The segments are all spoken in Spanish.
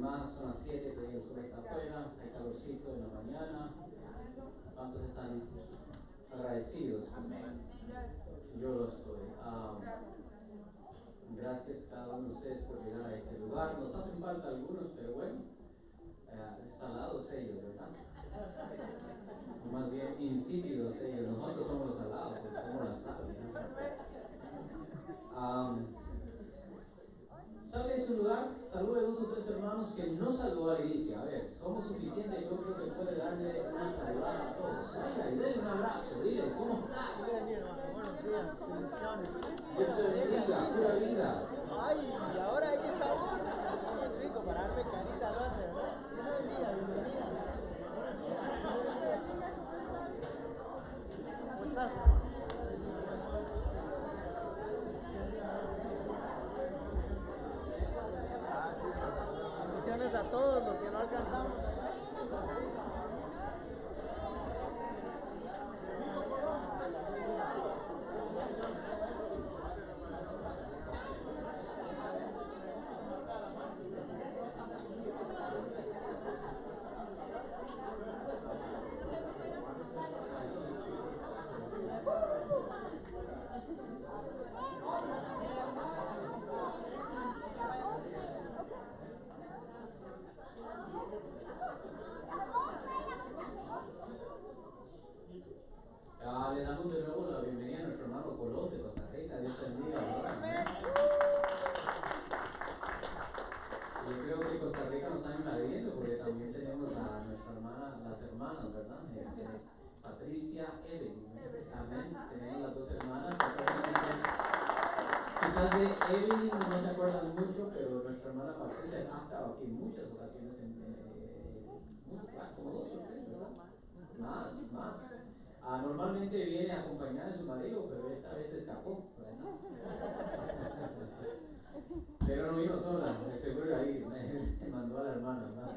demás, son las 7, todavía el sol está afuera, hay calorcito en la mañana. ¿Cuántos están agradecidos? Yo lo estoy. Gracias a cada uno de ustedes por llegar a este lugar. Nos hacen falta algunos, pero bueno, salados ellos, ¿verdad? O más bien insípidos ellos. Nosotros somos los salados, porque somos la sal, ¿no? Salga de su lugar, salude a 2 o 3 hermanos que no saludó a la iglesia. A ver, somos suficientes, yo creo que puede darle una saludada a todos. Venga, y denle un abrazo, dile, ¿cómo estás? Buenos días, bendiciones. Dios te bendiga, pura vida. Ay, y ahora hay que sabor. Qué rico, para darme carita lo hace, ¿verdad? Dios te bendiga, bienvenida. ¿Cómo estás? Bendiciones a todos los que no alcanzamos. Le damos de nuevo la bienvenida a nuestro hermano Colón de Costa Rica. Dios te bendiga. Yo creo que Costa Rica nos está invadiendo porque también tenemos a nuestra hermana, las hermanas, ¿verdad? Patricia, Evelyn. Amén. Tenemos las 2 hermanas. Quizás de Evelyn no se acuerdan mucho, pero nuestra hermana Patricia ha estado aquí en muchas ocasiones, como 2 o 3, ¿verdad? Más. Normalmente viene acompañada de su marido, pero esta vez se escapó, ¿verdad? Pero no vino sola, seguro ahí me mandó a la hermana, ¿verdad?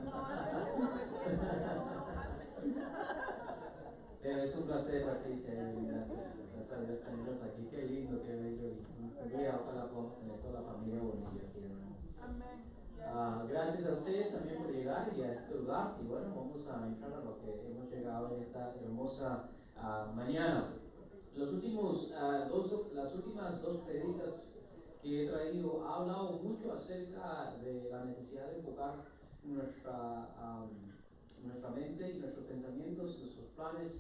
Pero es un placer, Patricia, gracias a Dios tenerlos aquí, qué lindo, qué bello, y ojalá podamos tener toda la familia bonita aquí, hermano. Gracias a ustedes también por llegar y a este lugar, y bueno, vamos a entrar a lo que hemos llegado en esta hermosa mañana. Las últimas 2 prédicas que he traído ha hablado mucho acerca de la necesidad de enfocar nuestra mente y nuestros pensamientos, nuestros planes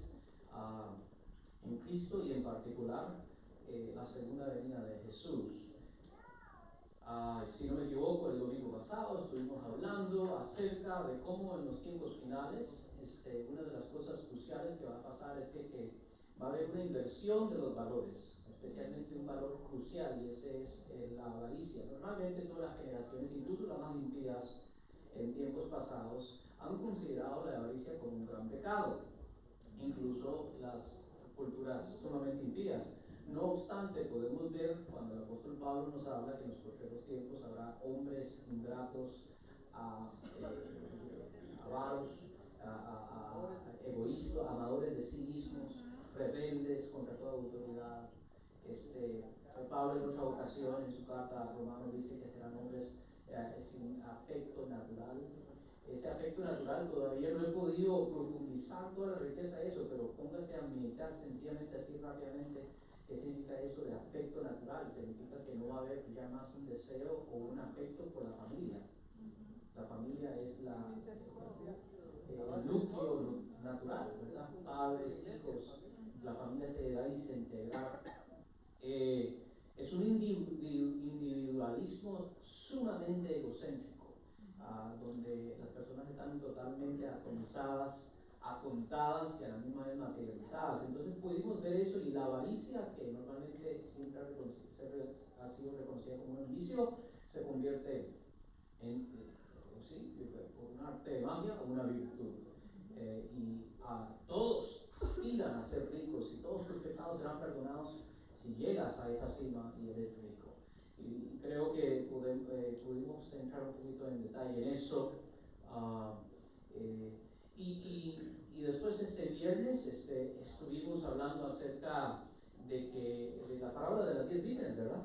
en Cristo y en particular la segunda venida de Jesús. Si no me equivoco, el domingo pasado estuvimos hablando acerca de cómo en los tiempos finales una de las cosas cruciales que va a pasar es que va a haber una inversión de los valores, especialmente un valor crucial, y ese es la avaricia. Normalmente todas las generaciones, incluso las más impías en tiempos pasados, han considerado la avaricia como un gran pecado, incluso las culturas sumamente impías. No obstante, podemos ver cuando el apóstol Pablo nos habla que en los posteriores tiempos habrá hombres ingratos, avaros, egoístas, amadores de sí mismos, rebeldes contra toda autoridad. Pablo en otra ocasión en su carta a Romanos dice que serán hombres sin afecto natural. Ese afecto natural todavía no he podido profundizar toda la riqueza de eso, pero póngase a meditar sencillamente así rápidamente. ¿Qué significa eso de afecto natural? Significa que no va a haber ya más un deseo o un afecto por la familia. La familia es el núcleo natural, ¿verdad? Padres, hijos, la familia se va a desintegrar. Es un individualismo sumamente egocéntrico, donde las personas están totalmente atomizadas, acontadas y a la misma vez materializadas. Entonces pudimos ver eso, y la avaricia, que normalmente siempre ha sido reconocida como un vicio, se convierte en por un arte de magia o una virtud. Y todos aspiran a ser ricos, y todos tus pecados serán perdonados si llegas a esa cima y eres rico. Y creo que pudimos entrar un poquito en detalle en eso. Y después este viernes estuvimos hablando acerca de la parábola de las 10 vírgenes, ¿verdad?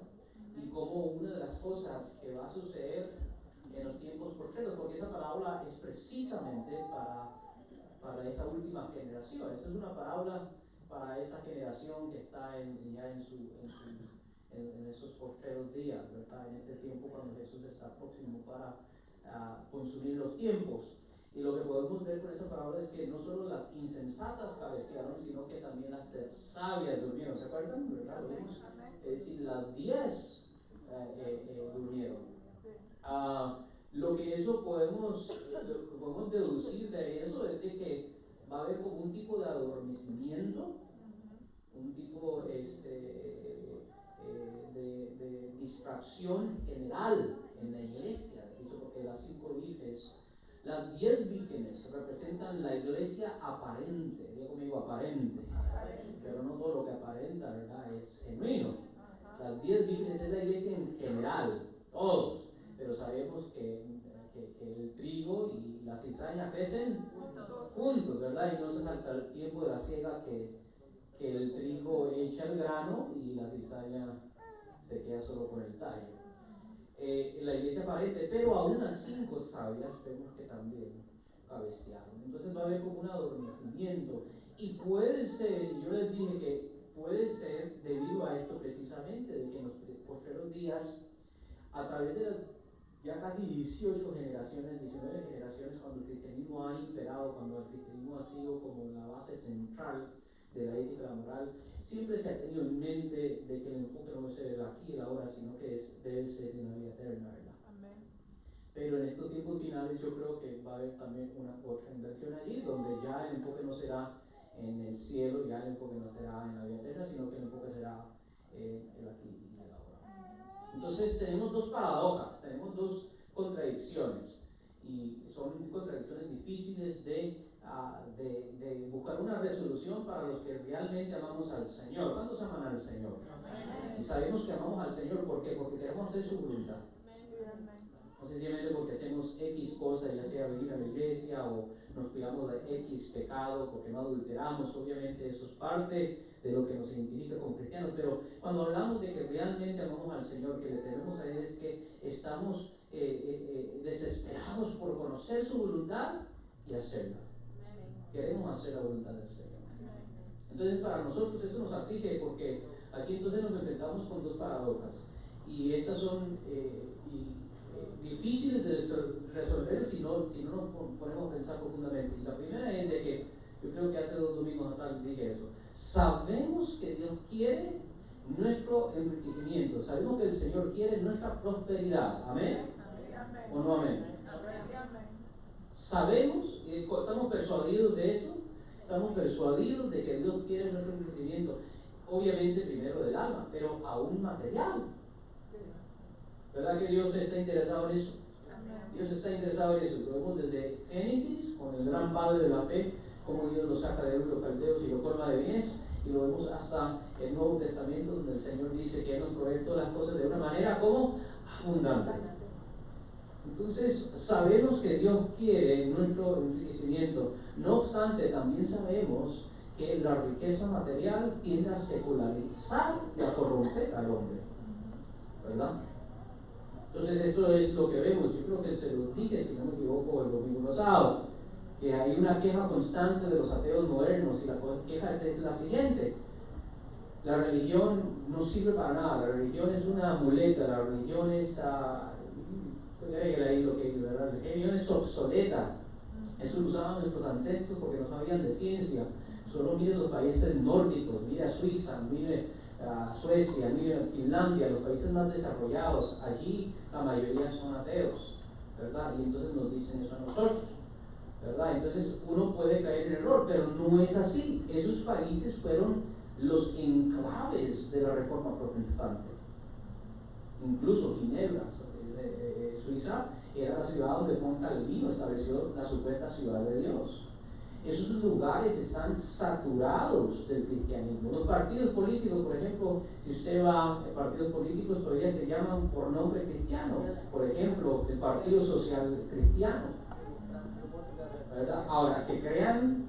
Y cómo una de las cosas que va a suceder en los tiempos postreros, porque esa parábola es precisamente para esa última generación. Esta es una parábola para esa generación que está en esos postreros días, ¿verdad? En este tiempo cuando Jesús está próximo para consumir los tiempos. Y lo que podemos ver con esa parábola es que no solo las insensatas cabecearon, sino que también las sabias durmieron. ¿Se acuerdan? ¿Verdad? Es decir, las 10 durmieron. Lo que eso podemos deducir de eso es de que va a haber como un tipo de adormecimiento, un tipo de distracción general en la iglesia. Dicho porque las 5 vírgenes, las 10 vírgenes representan la iglesia aparente. Diga conmigo, aparente. Pero no todo lo que aparenta, ¿verdad?, es genuino. Las 10 vírgenes es la iglesia en general, todos. Pero sabemos que el trigo y la cizaña crecen juntos, ¿verdad? Y no se salta el tiempo de la siega que el trigo echa el grano y la cizaña se queda solo con el tallo. La iglesia aparente, pero aún las 5 sabias vemos que también cabecearon. Entonces va a haber como un adormecimiento. Y puede ser, yo les dije que puede ser debido a esto precisamente, de que en los posteriores días, a través de ya casi 18 generaciones, 19 generaciones, cuando el cristianismo ha imperado, cuando el cristianismo ha sido como la base central de la ética y la moral, siempre se ha tenido en mente de que el enfoque no es el aquí y el ahora, sino que debe ser en la vida eterna, ¿verdad? Amén. Pero en estos tiempos finales yo creo que va a haber también una otra inversión allí, donde ya el enfoque no será en el cielo, ya el enfoque no será en la vida eterna, sino que el enfoque será en el aquí y el ahora. Entonces tenemos 2 paradojas, tenemos 2 contradicciones, y son contradicciones difíciles de buscar una resolución para los que realmente amamos al Señor. ¿Cuántos aman al Señor? Amén. Y sabemos que amamos al Señor, ¿por qué? Porque queremos hacer su voluntad. No sencillamente porque hacemos X cosa, ya sea venir a la iglesia o nos cuidamos de X pecado, porque no adulteramos. Obviamente eso es parte de lo que nos identifica como cristianos, pero cuando hablamos de que realmente amamos al Señor, que le tenemos a Él, es que estamos desesperados por conocer su voluntad y hacerla. Queremos hacer la voluntad del Señor. Entonces para nosotros eso nos aflige, porque aquí entonces nos enfrentamos con 2 paradojas, y estas son difíciles de resolver si no nos ponemos a pensar profundamente. Y la primera es de que, yo creo que hace 2 domingos atrás dije eso, sabemos que Dios quiere nuestro enriquecimiento, sabemos que el Señor quiere nuestra prosperidad. ¿Amén? ¿O no amén? Sabemos, estamos persuadidos de eso, estamos persuadidos de que Dios quiere nuestro enriquecimiento, obviamente primero del alma, pero aún material. ¿Verdad que Dios está interesado en eso? Dios está interesado en eso. Lo vemos desde Génesis, con el gran padre de la fe, cómo Dios lo saca de los caldeos y lo colma de bienes, y lo vemos hasta el Nuevo Testamento, donde el Señor dice que Él nos provee todas las cosas de una manera como abundante. Entonces sabemos que Dios quiere nuestro enriquecimiento. No obstante, también sabemos que la riqueza material tiende a secularizar y a corromper al hombre, ¿verdad? Entonces esto es lo que vemos. Yo creo que se lo dije, si no me equivoco, el domingo pasado, que hay una queja constante de los ateos modernos, y la queja es la siguiente: la religión no sirve para nada, la religión es una muleta, la religión es la religión es obsoleta. Eso lo usaban nuestros ancestros porque no sabían de ciencia. Solo miren los países nórdicos, mire Suiza, mire Suecia, mire Finlandia, los países más desarrollados. Allí la mayoría son ateos, ¿verdad? Y entonces nos dicen eso a nosotros, ¿verdad? Entonces uno puede caer en error, pero no es así. Esos países fueron los enclaves de la Reforma Protestante. Incluso Ginebra, Suiza, era la ciudad donde Juan Calvino estableció la supuesta ciudad de Dios. Esos lugares están saturados del cristianismo. Los partidos políticos, por ejemplo, si usted va a partidos políticos, todavía se llaman por nombre cristiano. Por ejemplo, el Partido Social Cristiano, ¿verdad? Ahora, que crean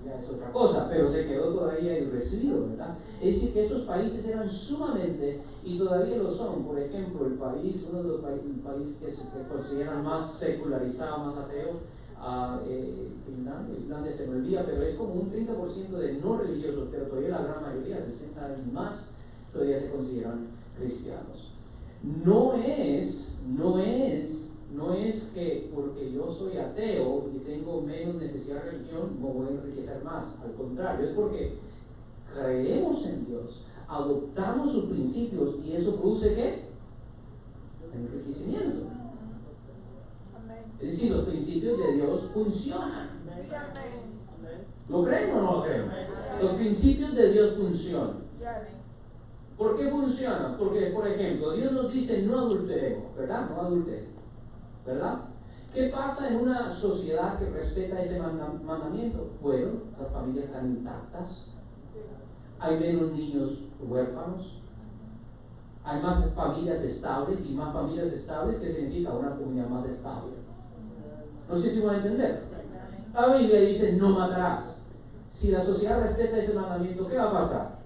ya es otra cosa, pero se quedó todavía el residuo, ¿verdad? Es decir, que esos países eran sumamente, y todavía lo son. Por ejemplo, el país, uno de los países que se consideran más secularizado, más ateo, Finlandia se me olvida, pero es como un 30% de no religiosos, pero todavía la gran mayoría, 60 y más, todavía se consideran cristianos. No es que porque yo soy ateo y tengo menos necesidad de religión, me voy a enriquecer más. Al contrario, es porque creemos en Dios, adoptamos sus principios y eso produce ¿qué? Enriquecimiento. Es decir, los principios de Dios funcionan. ¿Lo creen o no lo creen? Los principios de Dios funcionan. ¿Por qué funcionan? Porque, por ejemplo, Dios nos dice no adulteremos, ¿verdad? No adulteremos, ¿verdad? ¿Qué pasa en una sociedad que respeta ese mandamiento? Bueno, las familias están intactas, hay menos niños huérfanos, hay más familias estables, y más familias estables, ¿qué significa? Una comunidad más estable. No sé si van a entender. La Biblia dice no matarás. Si la sociedad respeta ese mandamiento, ¿qué va a pasar?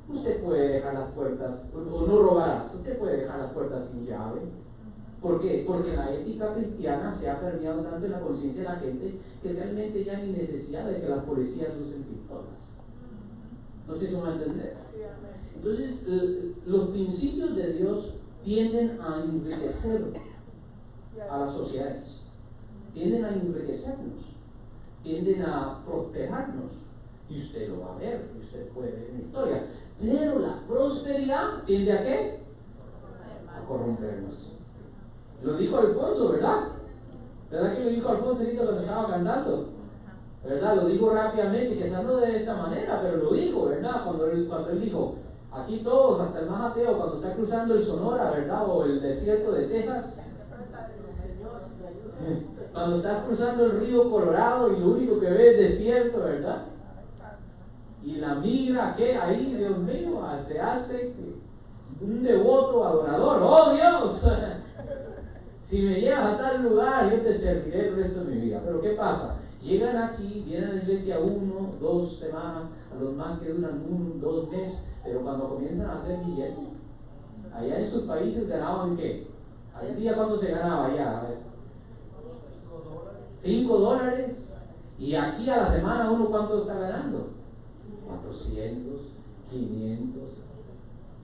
Usted puede dejar las puertas, o no robarás, usted puede dejar las puertas sin llave. ¿Por qué? Porque la ética cristiana se ha permeado tanto en la conciencia de la gente que realmente ya ni necesidad de que las policías usen pistolas. No sé si van a entender. Entonces, los principios de Dios tienden a enriquecer a las sociedades, tienden a enriquecernos, tienden a prosperarnos. Y usted lo va a ver, usted puede ver en la historia. Pero la prosperidad tiende a ¿qué? A corrompernos. Lo dijo Alfonso, ¿verdad? ¿Verdad que lo dijo Alfonso ahorita cuando estaba cantando? ¿Verdad? Lo dijo rápidamente, quizás no de esta manera, pero lo dijo, ¿verdad? Cuando él dijo, aquí todos, hasta el más ateo, cuando está cruzando el Sonora, ¿verdad? O el desierto de Texas. Cuando está cruzando el río Colorado y lo único que ve es desierto, ¿verdad? Y la migra, ¿qué? Ahí, Dios mío, se hace un devoto adorador. ¡Oh, Dios! Si me llevas a tal lugar, yo te serviré el resto de mi vida. Pero ¿qué pasa? Llegan aquí, vienen a la iglesia 1, 2 semanas, a los más que duran 1, 2 meses, pero cuando comienzan a hacer billetes, allá en sus países ganaban ¿qué? ¿Al día cuánto se ganaba allá? A ver. $5. Y aquí a la semana uno ¿cuánto está ganando? 400, 500,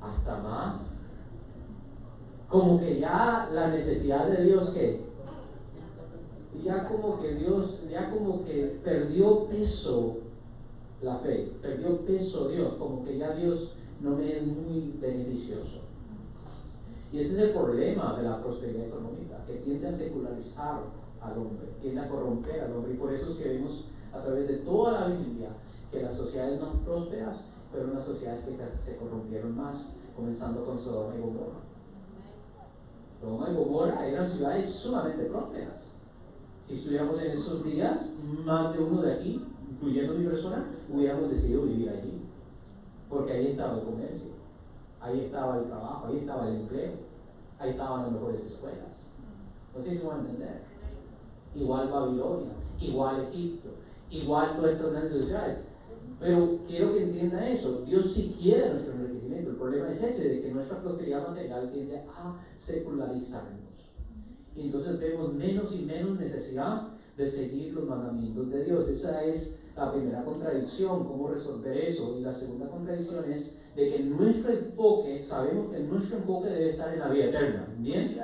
hasta más. Como que ya la necesidad de Dios, ¿qué? Ya como que Dios, ya como que perdió peso la fe, perdió peso Dios, como que ya Dios no me es muy beneficioso. Y ese es el problema de la prosperidad económica, que tiende a secularizar al hombre, tiende a corromper al hombre, y por eso es que vemos a través de toda la Biblia que las sociedades más prósperas fueron las sociedades que se corrompieron más, comenzando con Sodoma y Gomorra. Sodoma y Gomorra eran ciudades sumamente prósperas. Si estuviéramos en esos días, más de uno de aquí, incluyendo mi persona, hubiéramos decidido vivir allí, porque ahí estaba el comercio, ahí estaba el trabajo, ahí estaba el empleo, ahí estaban las mejores escuelas. No sé si van a entender. Igual Babilonia, igual Egipto, igual todas estas grandes ciudades. Pero quiero que entienda eso, Dios sí quiere nuestro enriquecimiento. El problema es ese, de que nuestra prosperidad material tiende a secularizarnos. Y entonces vemos menos y menos necesidad de seguir los mandamientos de Dios. Esa es la primera contradicción, cómo resolver eso. Y la segunda contradicción es de que nuestro enfoque, sabemos que nuestro enfoque debe estar en la vida eterna. ¿Bien?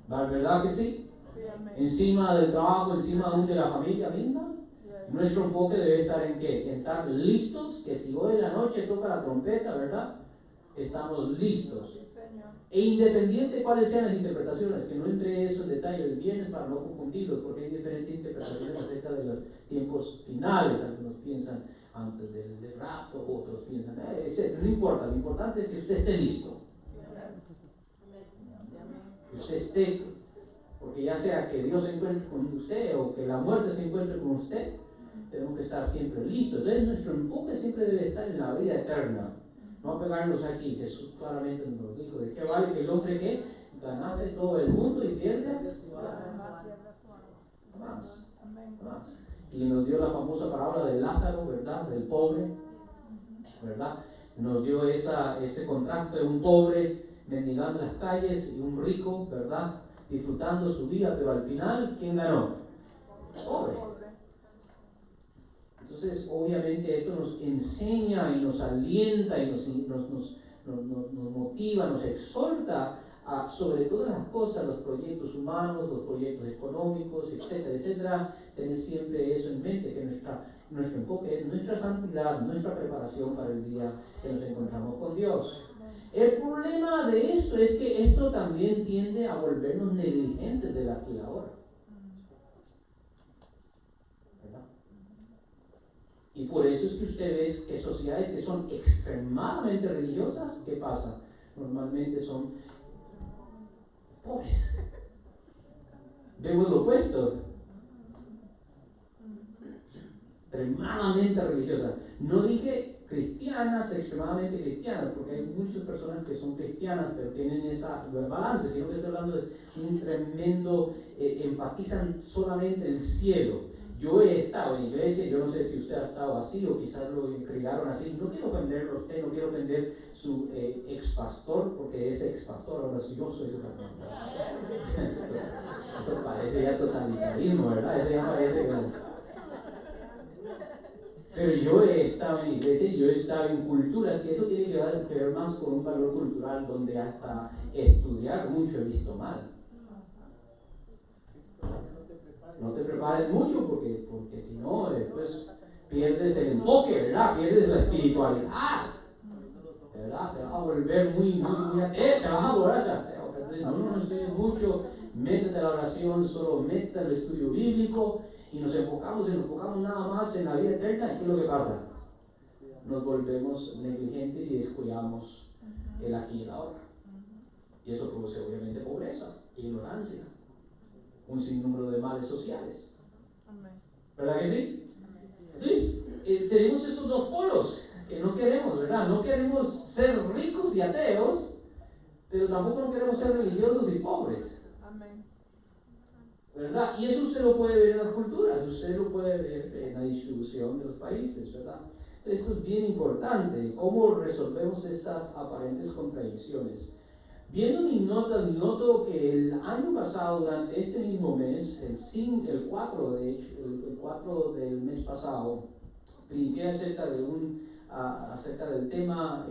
¿Verdad que sí? Encima del trabajo, encima aún de la familia misma. Nuestro enfoque debe estar en ¿qué? En estar listos, que si hoy en la noche toca la trompeta, ¿verdad? Estamos listos. E independiente de cuáles sean las interpretaciones, que no entre eso en detalle el viernes para no confundirlos, porque hay diferentes interpretaciones acerca de los tiempos finales. Algunos piensan antes del rapto, otros piensan, no importa, lo importante es que usted esté listo. Que usted esté, porque ya sea que Dios se encuentre con usted o que la muerte se encuentre con usted, tenemos que estar siempre listos. Entonces nuestro enfoque siempre debe estar en la vida eterna, no pegarnos aquí. Jesús claramente nos dijo, ¿de qué vale que el hombre que ganaste todo el mundo y pierde? Más. y nos dio la famosa parábola de Lázaro, ¿verdad? Del pobre, ¿verdad? Nos dio ese contraste de un pobre mendigando en las calles y un rico, ¿verdad? Disfrutando su vida, pero al final, ¿quién ganó? El pobre. Entonces, obviamente, esto nos enseña y nos alienta y nos motiva, nos exhorta a, sobre todas las cosas, los proyectos humanos, los proyectos económicos, etcétera, etcétera, tener siempre eso en mente, que nuestro enfoque es nuestra santidad, nuestra preparación para el día que nos encontramos con Dios. El problema de esto es que esto también tiende a volvernos negligentes del aquí y ahora. ¿Verdad? Y por eso es que usted ve que sociedades que son extremadamente religiosas, ¿qué pasa? Normalmente son pobres. Vemos lo opuesto. Extremadamente religiosas. No dije cristianas, extremadamente cristianas, porque hay muchas personas que son cristianas, pero tienen esa balance, sino que estoy hablando de un tremendo, enfatizan solamente el cielo. Yo he estado en iglesia, yo no sé si usted ha estado así o quizás lo criaron así. No quiero ofenderlo a usted, no quiero ofender su ex pastor, porque ese ex pastor ahora sí yo soy su pastor. Eso parece ya totalitarismo, ¿verdad? Eso ya parece como... Pero yo he estado en iglesia y yo he estado en culturas, y eso tiene que ver más con un valor cultural donde hasta estudiar mucho he visto mal. No te prepares mucho porque si no, después pierdes el enfoque, ¿verdad? Pierdes la espiritualidad, ¿verdad? Te vas a volver muy ateo, te vas a volver ateo. No estudies mucho, métete a la oración, solo métete al estudio bíblico y nos enfocamos nada más en la vida eterna. ¿Y qué es lo que pasa? Nos volvemos negligentes y descuidamos el aquí y el ahora. Y eso produce obviamente pobreza, ignorancia, un sinnúmero de males sociales. ¿Verdad que sí? Entonces, tenemos esos dos polos que no queremos, ¿verdad? No queremos ser ricos y ateos, pero tampoco no queremos ser religiosos y pobres. ¿Verdad? Y eso usted lo puede ver en las culturas, usted lo puede ver en la distribución de los países, ¿verdad? Esto es bien importante, cómo resolvemos estas aparentes contradicciones. Viendo mis notas, noto que el año pasado, durante este mismo mes, el 4 del mes pasado, prediqué acerca del tema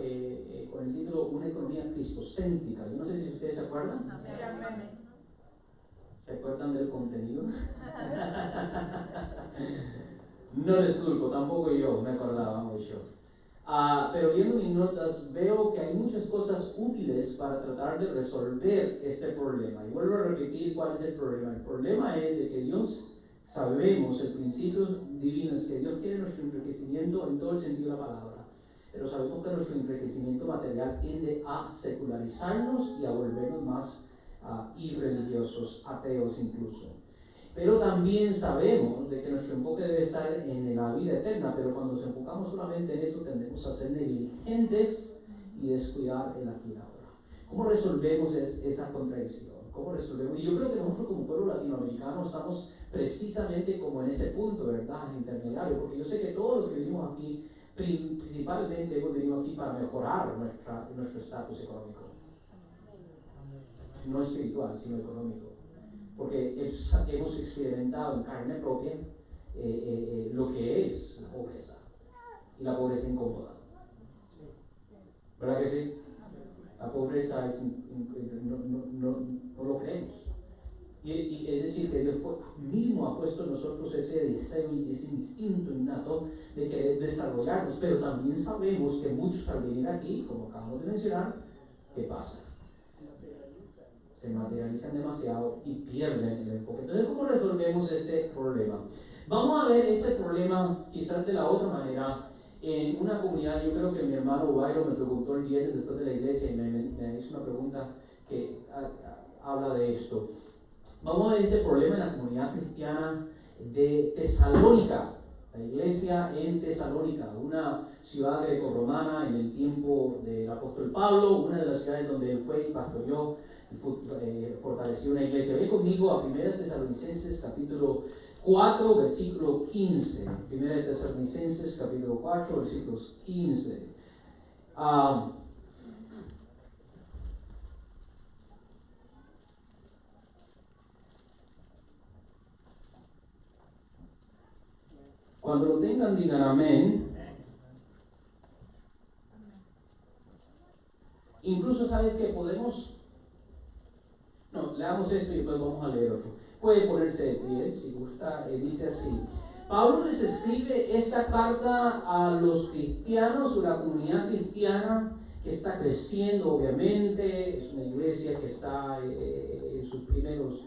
con el título Una economía cristocéntrica. Yo no sé si ustedes se acuerdan. ¿Se acuerdan del contenido? No les culpo, tampoco yo me acordaba mucho. Pero viendo mis notas veo que hay muchas cosas útiles para tratar de resolver este problema. Y vuelvo a repetir cuál es el problema. El problema es de que Dios, sabemos, el principio divino es que Dios quiere nuestro enriquecimiento en todo el sentido de la palabra. Pero sabemos que nuestro enriquecimiento material tiende a secularizarnos y a volvernos más irreligiosos, ateos incluso. Pero también sabemos de que nuestro enfoque debe estar en la vida eterna, pero cuando nos enfocamos solamente en eso tendemos a ser negligentes y descuidar el aquí y ahora. ¿Cómo resolvemos esa contradicción? ¿Cómo resolvemos? Y yo creo que nosotros como pueblo latinoamericano estamos precisamente como en ese punto, ¿verdad? Intermediario, porque yo sé que todos los que vivimos aquí, principalmente hemos venido aquí para mejorar nuestro estatus económico. No espiritual, sino económico. Porque hemos experimentado en carne propia lo que es la pobreza y la pobreza incómoda. ¿Verdad que sí? La pobreza es no lo creemos. Y es decir, que Dios mismo ha puesto en nosotros ese deseo y ese instinto innato de querer desarrollarnos, pero también sabemos que muchos al venir aquí, como acabamos de mencionar, ¿qué pasa? Se materializan demasiado y pierden el enfoque. Entonces, ¿cómo resolvemos este problema? Vamos a ver este problema quizás de la otra manera. En una comunidad, yo creo que mi hermano Guairo me preguntó el viernes después de la iglesia y me hizo una pregunta que habla de esto. Vamos a ver este problema en la comunidad cristiana de Tesalónica, la iglesia en Tesalónica, una ciudad grecorromana en el tiempo del apóstol Pablo, una de las ciudades donde él fue y pastoreó fortaleció una iglesia. Ven conmigo a 1 Tesalonicenses capítulo 4, versículo 15. 1 Tesalonicenses capítulo 4, versículos 15. Cuando lo tengan, digan amén. Incluso sabes que podemos, no, leamos esto y después vamos a leer otro. Puede ponerse de pie si gusta. Dice así: Pablo les escribe esta carta a los cristianos, o la comunidad cristiana que está creciendo, obviamente. Es una iglesia que está en sus primeros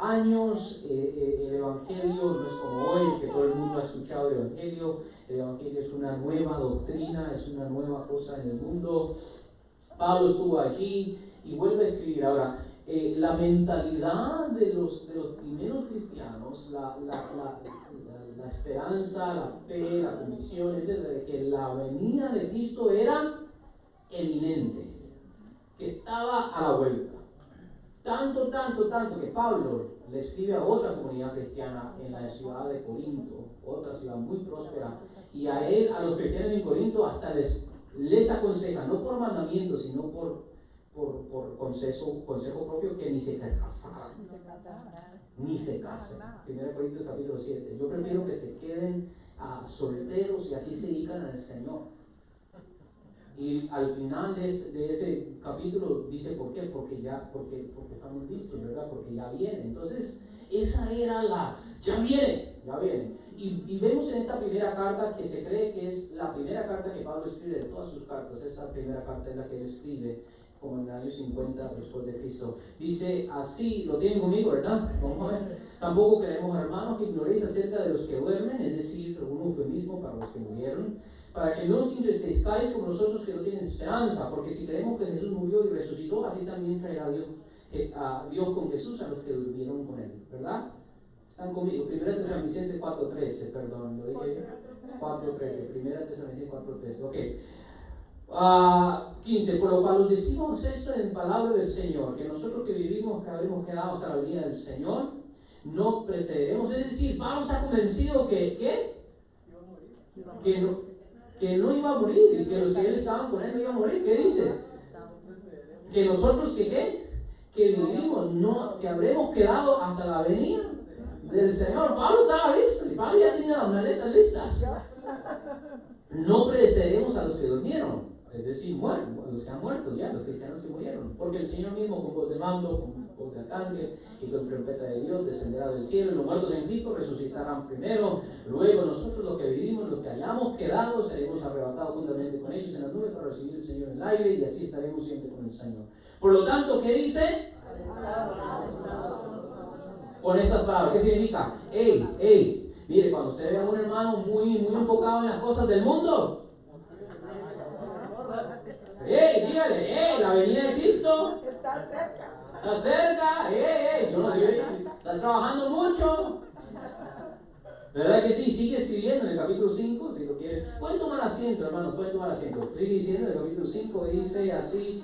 años. El evangelio no es como hoy, que todo el mundo ha escuchado el evangelio. El evangelio es una nueva doctrina, es una nueva cosa en el mundo. Pablo estuvo allí y vuelve a escribir. Ahora, la mentalidad de los primeros cristianos, la esperanza, la fe, la convicción es de que la venida de Cristo era eminente, que estaba a la vuelta. Tanto que Pablo le escribe a otra comunidad cristiana en la ciudad de Corinto, otra ciudad muy próspera, y a los cristianos en Corinto hasta les aconseja, no por mandamiento, sino por consejo propio, que ni se casaran. Ni se casen. 1 Corintios capítulo 7. Yo prefiero que se queden solteros y así se dedican al Señor. Y al final de ese capítulo dice por qué, porque estamos listos, ¿verdad? Porque ya viene. Entonces, esa era ya viene. Y vemos en esta primera carta que se cree que es la primera carta que Pablo escribe de todas sus cartas. Esa primera carta es la que él escribe como en el año 50 después de Cristo. Dice así, lo tienen conmigo, ¿verdad? Vamos a ver. Tampoco queremos, hermanos, que ignoréis acerca de los que duermen, es decir, un eufemismo para los que murieron, para que no os entristezcáis como nosotros que no tienen esperanza, porque si creemos que Jesús murió y resucitó, así también traerá a Dios con Jesús a los que durmieron con él, ¿verdad? Están conmigo. 1 Tesalonicenses 4:13, perdón, lo dije 4:13, 1 Tesalonicenses 4:13, ok. 15, por lo cual os decimos esto en palabra del Señor, que nosotros que vivimos, que habremos quedado hasta la venida del Señor, no precederemos. Es decir, Pablo está convencido que no iba a morir, y que los que él estaban con él no iban a morir. ¿Qué dice? Que nosotros que vivimos, no, que habremos quedado hasta la venida del Señor. Pablo estaba listo, y Pablo ya tenía las maletas listas. No precederemos a los que durmieron, es decir, los que han muerto ya, los cristianos que murieron, porque el Señor mismo con voz de mando, con voz de arcángel y con trompeta de Dios descenderá del cielo, y los muertos en Cristo resucitarán primero. Luego nosotros, los que vivimos, los que hayamos quedado, seremos arrebatados juntamente con ellos en las nubes para recibir al Señor en el aire, y así estaremos siempre con el Señor. Por lo tanto, ¿qué dice? Con estas palabras, ¿qué significa? Mire, cuando usted ve a un hermano muy enfocado en las cosas del mundo, dígale, la venida de Cristo está cerca, yo no sé, estás trabajando mucho, ¿verdad que sí? Sigue escribiendo en el capítulo 5, si lo quieren. Pueden tomar asiento, hermanos, pueden tomar asiento. Sigue diciendo en el capítulo 5, dice así: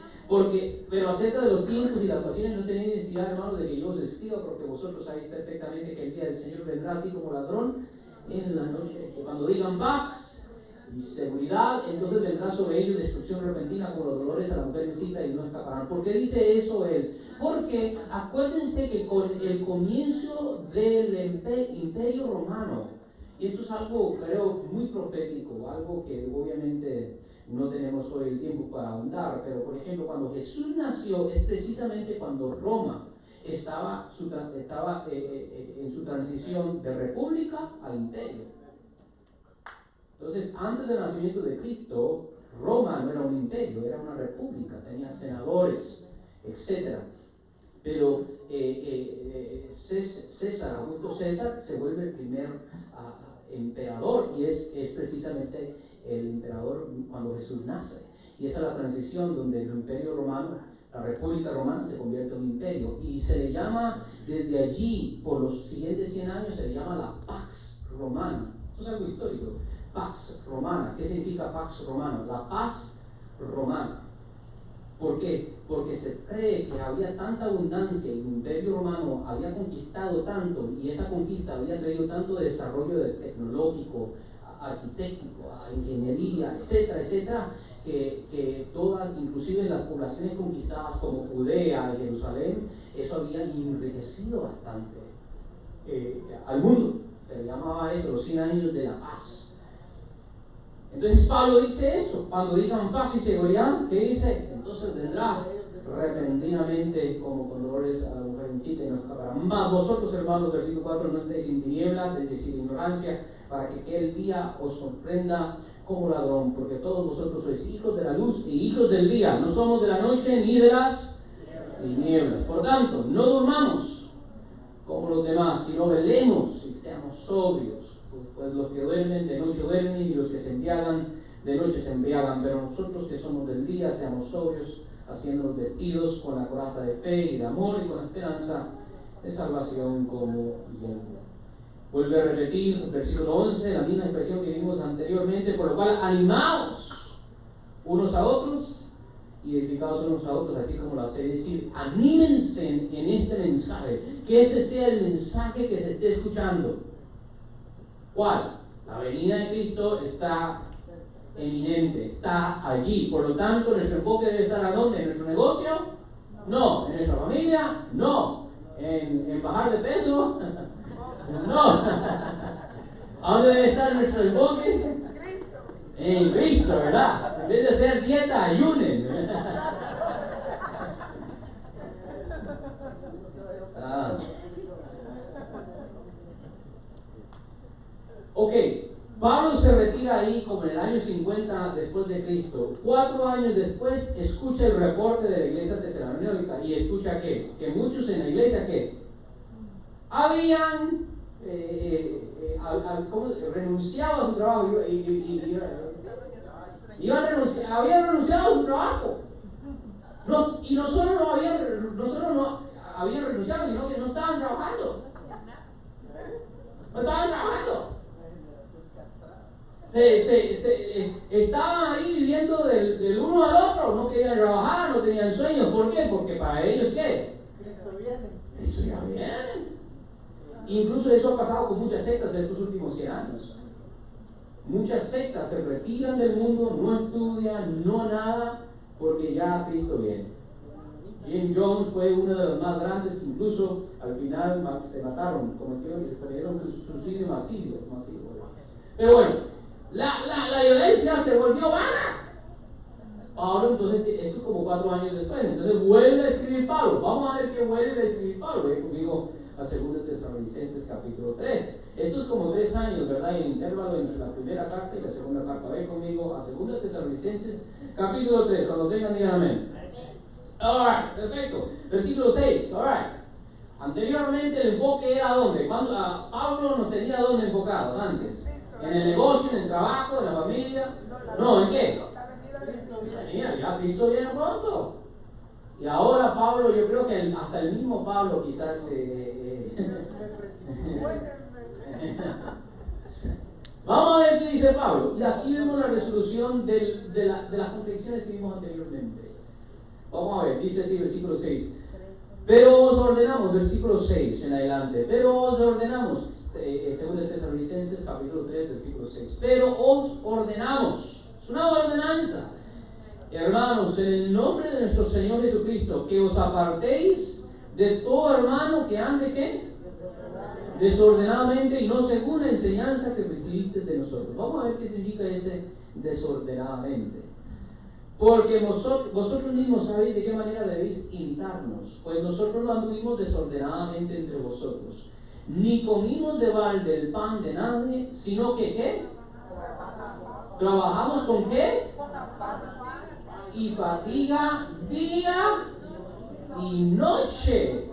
pero acerca de los tiempos y las ocasiones no tenéis necesidad, hermanos, de que yo os escriba, porque vosotros sabéis perfectamente que el día del Señor vendrá así como ladrón en la noche. Que cuando digan paz y seguridad, entonces vendrá sobre ellos destrucción repentina como los dolores a la mujer en cita, y no escaparán. ¿Por qué dice eso él? Porque acuérdense que con el comienzo del imperio romano, y esto es algo, creo, muy profético, algo que obviamente no tenemos hoy el tiempo para ahondar, pero por ejemplo, cuando Jesús nació, es precisamente cuando Roma estaba en su transición de república a imperio. Entonces, antes del nacimiento de Cristo, Roma no era un imperio, era una república, tenía senadores, etc. Pero Augusto César se vuelve el primer emperador, y es precisamente el emperador cuando Jesús nace. Y esa es la transición donde el imperio romano, la república romana, se convierte en un imperio. Y se le llama, desde allí, por los siguientes 100 años, se le llama la Pax Romana. Esto es algo histórico. Pax Romana. ¿Qué significa Pax Romana? La paz romana. ¿Por qué? Porque se cree que había tanta abundancia y el Imperio Romano había conquistado tanto y esa conquista había traído tanto desarrollo tecnológico, arquitectónico, ingeniería, etcétera, etcétera, que todas, inclusive las poblaciones conquistadas como Judea y Jerusalén, eso había enriquecido bastante al mundo. Se le llamaba eso los 100 años de la paz. Entonces Pablo dice esto: cuando digan paz y seguridad, ¿qué dice? Entonces vendrá repentinamente como con dolores a la mujer incita y nos acabará. Mas vosotros, hermanos, versículo 4, no estéis en tinieblas, es decir, ignorancia, para que aquel día os sorprenda como ladrón, porque todos vosotros sois hijos de la luz y hijos del día, no somos de la noche ni de las tinieblas. Por tanto, no durmamos como los demás, sino velemos y seamos sobrios, pues los que duermen de noche duermen y los que se embriagan de noche se embriagan, pero nosotros que somos del día seamos sobrios, haciéndonos vestidos con la coraza de fe y de amor y con la esperanza de salvación como yelmo. Vuelve a repetir, versículo 11, la misma expresión que vimos anteriormente, por lo cual animaos unos a otros y edificados unos a otros, así como lo hace. Es decir, anímense en este mensaje, que este sea el mensaje que se esté escuchando. ¿Cuál? La venida de Cristo está eminente, está allí. Por lo tanto, nuestro enfoque debe estar ¿a dónde? ¿En nuestro negocio? No. ¿En nuestra familia? No. ¿En bajar de peso? No. ¿A dónde debe estar nuestro enfoque? En Cristo, ¿verdad? En vez de hacer dieta, ayunen. Ok, Pablo se retira ahí como en el año 50 después de Cristo. 4 años después escucha el reporte de la iglesia tesalónica y escucha que muchos en la iglesia habían renunciado a su trabajo habían renunciado a su trabajo. No, y no solo no habían renunciado, sino que no estaban trabajando. No estaban trabajando. Estaban ahí viviendo del uno al otro, no querían trabajar, no tenían sueños. ¿Por qué? Porque para ellos, ¿qué? Cristo viene. Eso ya viene. Incluso eso ha pasado con muchas sectas en estos últimos 100 años. Muchas sectas se retiran del mundo, no estudian, no nada, porque ya Cristo viene. Jim Jones fue uno de los más grandes, incluso al final se mataron, cometieron suicidio masivo. Pero bueno, la violencia se volvió vana. Ahora entonces, esto es como 4 años después, entonces vuelve a escribir Pablo. Vamos a ver qué vuelve a escribir Pablo. Ve conmigo a 2 Tesalonicenses capítulo 3. Esto es como 3 años, ¿verdad? Y el intervalo entre la primera carta y la segunda carta. Ve conmigo a 2 Tesalonicenses capítulo 3. Cuando tengan, digan amén. Alright, perfecto. Versículo 6, alright. Anteriormente el enfoque era ¿dónde? Cuando Pablo nos tenía ¿dónde enfocados antes? ¿En el negocio, en el trabajo, en la familia? No, ¿en qué? Ya Cristo viene pronto. Y ahora Pablo, yo creo que hasta el mismo Pablo quizás vamos a ver qué dice Pablo. Y aquí vemos la resolución de las contradicciones que vimos anteriormente. Vamos a ver, dice así, versículo 6. Pero os ordenamos, versículo 6 en adelante. Pero os ordenamos, 2 Tesalonicenses capítulo 3, versículo 6. Pero os ordenamos, es una ordenanza, hermanos, en el nombre de nuestro Señor Jesucristo, que os apartéis de todo hermano que ande, ¿qué? Desordenadamente y no según la enseñanza que recibiste de nosotros. Vamos a ver qué significa ese desordenadamente. Porque vosotros mismos sabéis de qué manera debéis imitarnos, pues nosotros no anduvimos desordenadamente entre vosotros, ni comimos de balde el pan de nadie, sino que ¿qué? ¿Trabajamos con qué? Y fatiga día y noche,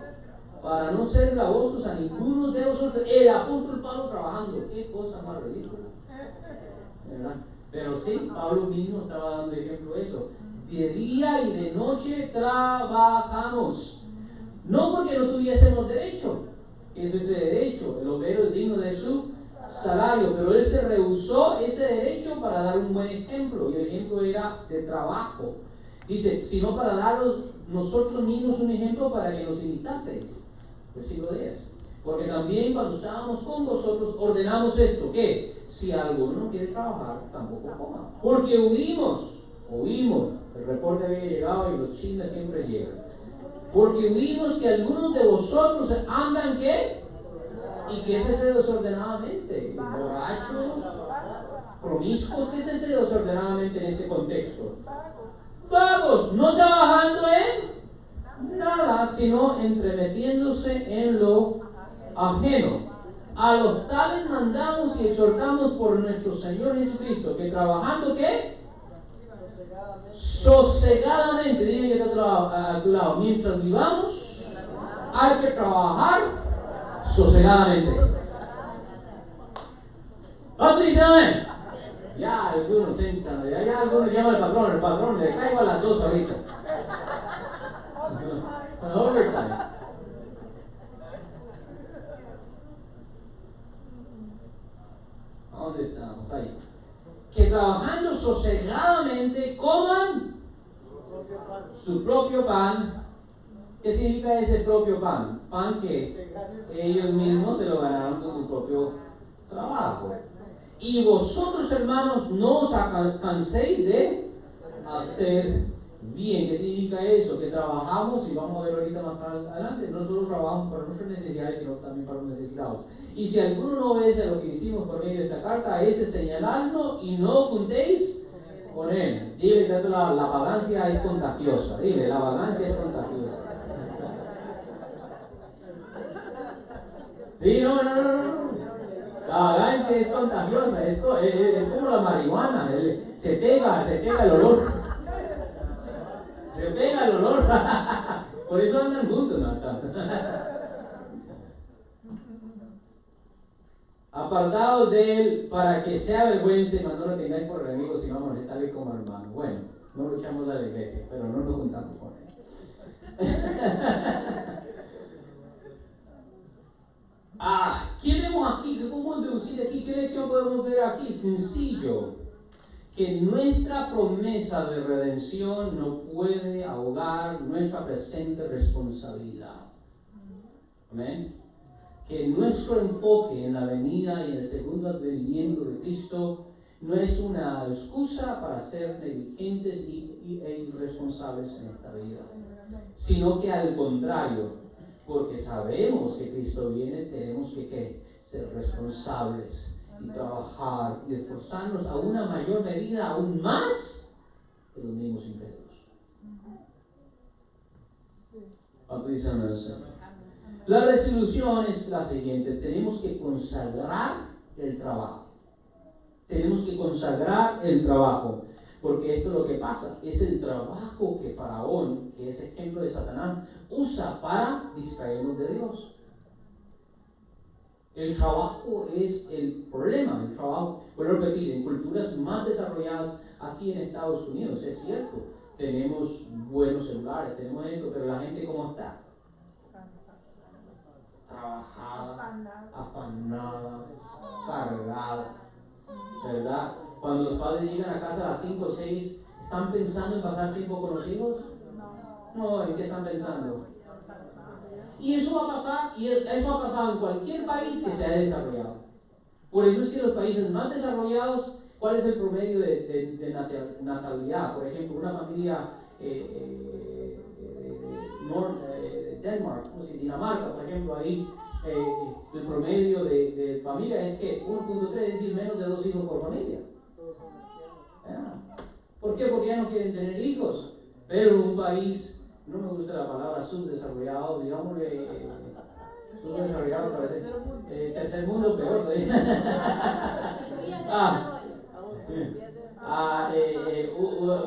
para no ser gravosos a ninguno de vosotros. El apóstol Pablo trabajando, qué cosa más ridícula, ¿verdad? Pero sí, Pablo mismo estaba dando ejemplo de eso. De día y de noche trabajamos. No porque no tuviésemos derecho, que eso es ese derecho. El obrero es digno de su salario, pero él se rehusó ese derecho para dar un buen ejemplo. Y el ejemplo era de trabajo. Dice, sino para daros nosotros mismos un ejemplo para que nos imitaseis. Versículo 10. Porque también cuando estábamos con vosotros ordenamos esto, que si alguno no quiere trabajar, tampoco coma. Porque oímos, el reporte había llegado y los chismes siempre llegan. Porque oímos que algunos de vosotros andan, ¿qué? ¿Y qué es ese desordenadamente? ¿Borrachos? ¿Promiscuos? ¿Qué es ese desordenadamente en este contexto? Vagos, no trabajando en nada, sino entremetiéndose en lo ajeno. A los tales mandamos y exhortamos por nuestro Señor Jesucristo, que trabajando, ¿qué? Sosegadamente, dime que está a tu lado, mientras vivamos, hay que trabajar sosegadamente. ¿Cuántos dicen amén? Ya algunos entran, ya algunos llaman al patrón, le caigo a las 2 ahorita. Overtime. ¿Dónde estamos? Ahí. Que trabajando sosegadamente coman su propio pan. ¿Qué significa ese propio pan? Pan que ellos mismos se lo ganaron con su propio trabajo. Y vosotros, hermanos, no os canséis de hacer bien. ¿Qué significa eso? Que trabajamos, y vamos a ver ahorita más adelante, no solo trabajamos para nuestras necesidades, sino también para los necesitados. Y si alguno no obedece a lo que hicimos por medio de esta carta, a ese señaladlo y no juntéis con él. Dile que la vagancia es contagiosa. Dile, la vagancia es contagiosa. Sí, no. La vagancia es contagiosa. Esto es como la marihuana. Se pega el olor. Se pega el olor. Por eso andan juntos, ¿no? Apartados de él para que sea vergüenza, mas no lo tengáis por enemigo, sino amonestarle como hermano. Bueno, no lo echamos a la iglesia, pero no nos juntamos con él. ¿Qué vemos aquí? ¿Cómo podemos deducir aquí? ¿Qué lección podemos ver aquí? Sencillo. Que nuestra promesa de redención no puede ahogar nuestra presente responsabilidad. Amén. Que nuestro enfoque en la venida y en el segundo advenimiento de Cristo no es una excusa para ser negligentes e irresponsables en esta vida, sino que al contrario, porque sabemos que Cristo viene, tenemos que ser responsables y trabajar y esforzarnos a una mayor medida, aún más que los mismos incrédulos. ¿Cuánto dicen eso? La resolución es la siguiente: tenemos que consagrar el trabajo. Tenemos que consagrar el trabajo, porque esto es lo que pasa, es el trabajo que Faraón, que es ejemplo de Satanás, usa para distraernos de Dios. El trabajo es el problema. El trabajo, vuelvo a repetir, en culturas más desarrolladas aquí en Estados Unidos, es cierto, tenemos buenos celulares, tenemos esto, pero la gente ¿cómo está? Trabajada, afanada, cargada, ¿verdad? Cuando los padres llegan a casa a las 5 o 6, ¿están pensando en pasar tiempo con los hijos? No, ¿en qué están pensando? Y eso va a pasar, y eso ha pasado en cualquier país que se haya desarrollado. Por eso es que los países más desarrollados, ¿cuál es el promedio de natalidad? Por ejemplo, una familia Denmark, Dinamarca, por ejemplo, ahí el promedio de familia es que 1.3, es decir, menos de 2 hijos por familia. ¿Por qué? Porque ya no quieren tener hijos. Pero en un país, no me gusta la palabra subdesarrollado, digámosle subdesarrollado, parece tercer mundo peor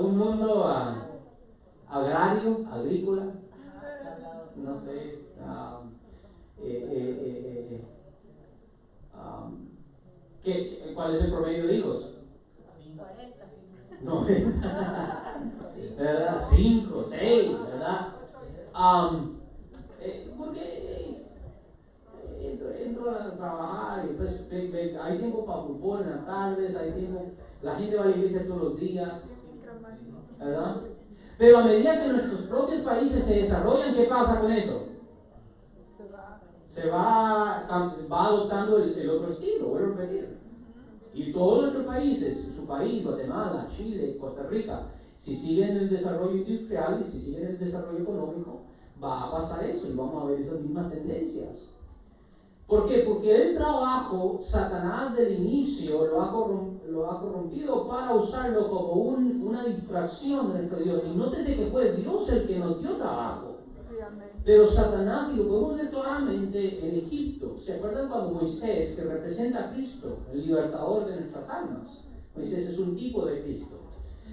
un mundo agrario, agrícola, no sé, ¿cuál es el promedio de hijos? 90, ¿verdad? 5, 6, ¿verdad? Porque entro a trabajar y pues hay tiempo para fútbol en las tardes, hay tiempo, la gente va a la iglesia todos los días, ¿verdad? Pero a medida que nuestros propios países se desarrollan, ¿qué pasa con eso? Se va adoptando el otro estilo, vuelvo a repetir. Y todos nuestros países, su país, Guatemala, Chile, Costa Rica, si siguen el desarrollo industrial y si siguen el desarrollo económico, va a pasar eso y vamos a ver esas mismas tendencias. ¿Por qué? Porque el trabajo, Satanás del inicio lo ha corrompido para usarlo como una distracción de nuestro Dios. Y nótese que fue Dios el que nos dio trabajo. Pero Satanás, y lo podemos ver claramente en Egipto, ¿se acuerdan cuando Moisés, que representa a Cristo, el libertador de nuestras almas? Moisés es un tipo de Cristo.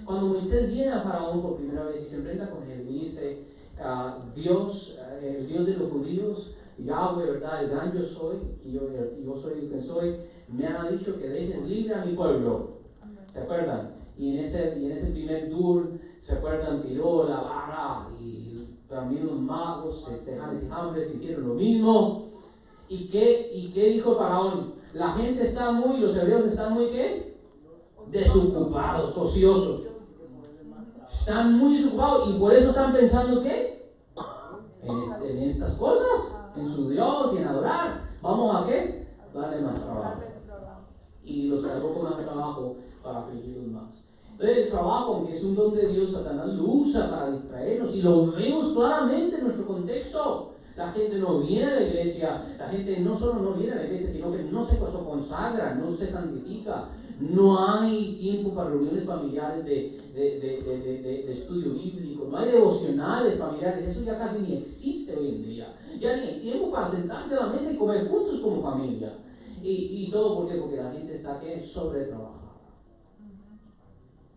Cuando Moisés viene a Faraón por primera vez y se enfrenta con él y dice, Dios, el Dios de los judíos, Yahweh, ¿verdad? El gran yo soy, que yo soy el que soy, me ha dicho que dejes libre a mi pueblo. ¿Se acuerdan? Y en ese primer tour, ¿se acuerdan? Tiró la vara y también los magos, Janes y Jambres, hicieron lo mismo. ¿Y qué dijo Faraón? La gente está los hebreos están muy, ¿qué? Desocupados, ociosos. Están muy desocupados y por eso están pensando, ¿qué? En estas cosas, en su Dios y en adorar. ¿Vamos a qué? Darle más trabajo. Y los cargó con más trabajo para afligirlos más. Entonces el trabajo, aunque es un don de Dios, Satanás lo usa para distraernos y lo vemos claramente en nuestro contexto. La gente no viene a la iglesia, la gente no solo no viene a la iglesia, sino que no se consagra, no se santifica. No hay tiempo para reuniones familiares de estudio bíblico, no hay devocionales familiares, eso ya casi ni existe hoy en día. Ya ni hay tiempo para sentarse a la mesa y comer juntos como familia. Y todo ¿por qué? Porque la gente está sobretrabajada.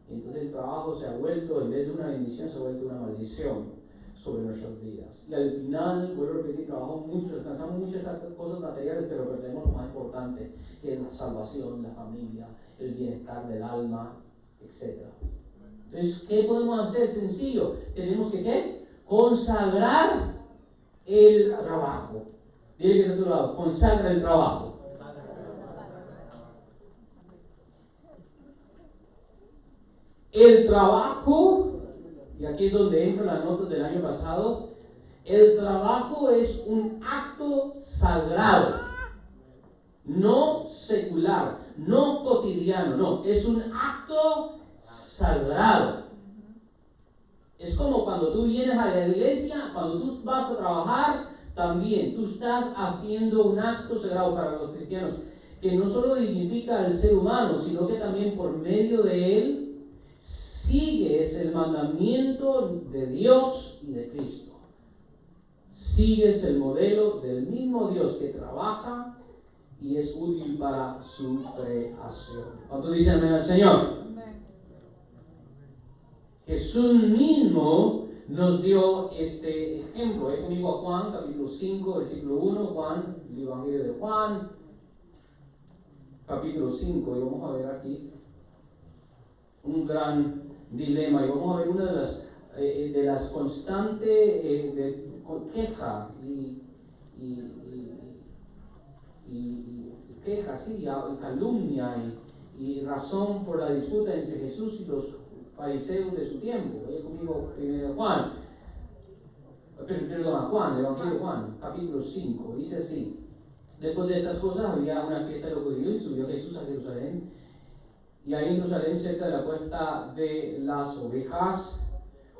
Y entonces el trabajo se ha vuelto, en vez de una bendición, se ha vuelto una maldición sobre nuestras vidas. Y al final, vuelvo a repetir, trabajamos mucho, descansamos muchas cosas materiales, pero perdemos lo más importante, que es la salvación, la familia, el bienestar del alma, etc. Entonces, ¿qué podemos hacer? Sencillo, tenemos que ¿qué? Consagrar el trabajo. Dile que está a tu lado, consagra el trabajo. El trabajo, y aquí es donde entro las notas del año pasado, el trabajo es un acto sagrado, no secular, no cotidiano, no, es un acto sagrado. Es como cuando tú vienes a la iglesia, cuando tú vas a trabajar, también tú estás haciendo un acto sagrado para los cristianos, que no solo dignifica al ser humano, sino que también por medio de él sigues el mandamiento de Dios y de Cristo. Sigues el modelo del mismo Dios que trabaja y es útil para su creación. ¿Cuántos dicen amén al Señor? Amén. Jesús mismo nos dio este ejemplo. Conmigo a Juan, capítulo 5, versículo 1, Juan, el Evangelio de Juan, capítulo 5, y vamos a ver aquí un gran dilema, y vamos a ver una de las constantes queja y queja, sí, y calumnia y razón por la disputa entre Jesús y los fariseos de su tiempo. Vaya conmigo primero Juan, el Evangelio de Juan, capítulo 5, dice así: después de estas cosas había una fiesta de los judíos y subió Jesús a Jerusalén. Y ahí en Jerusalén, cerca de la puerta de las ovejas,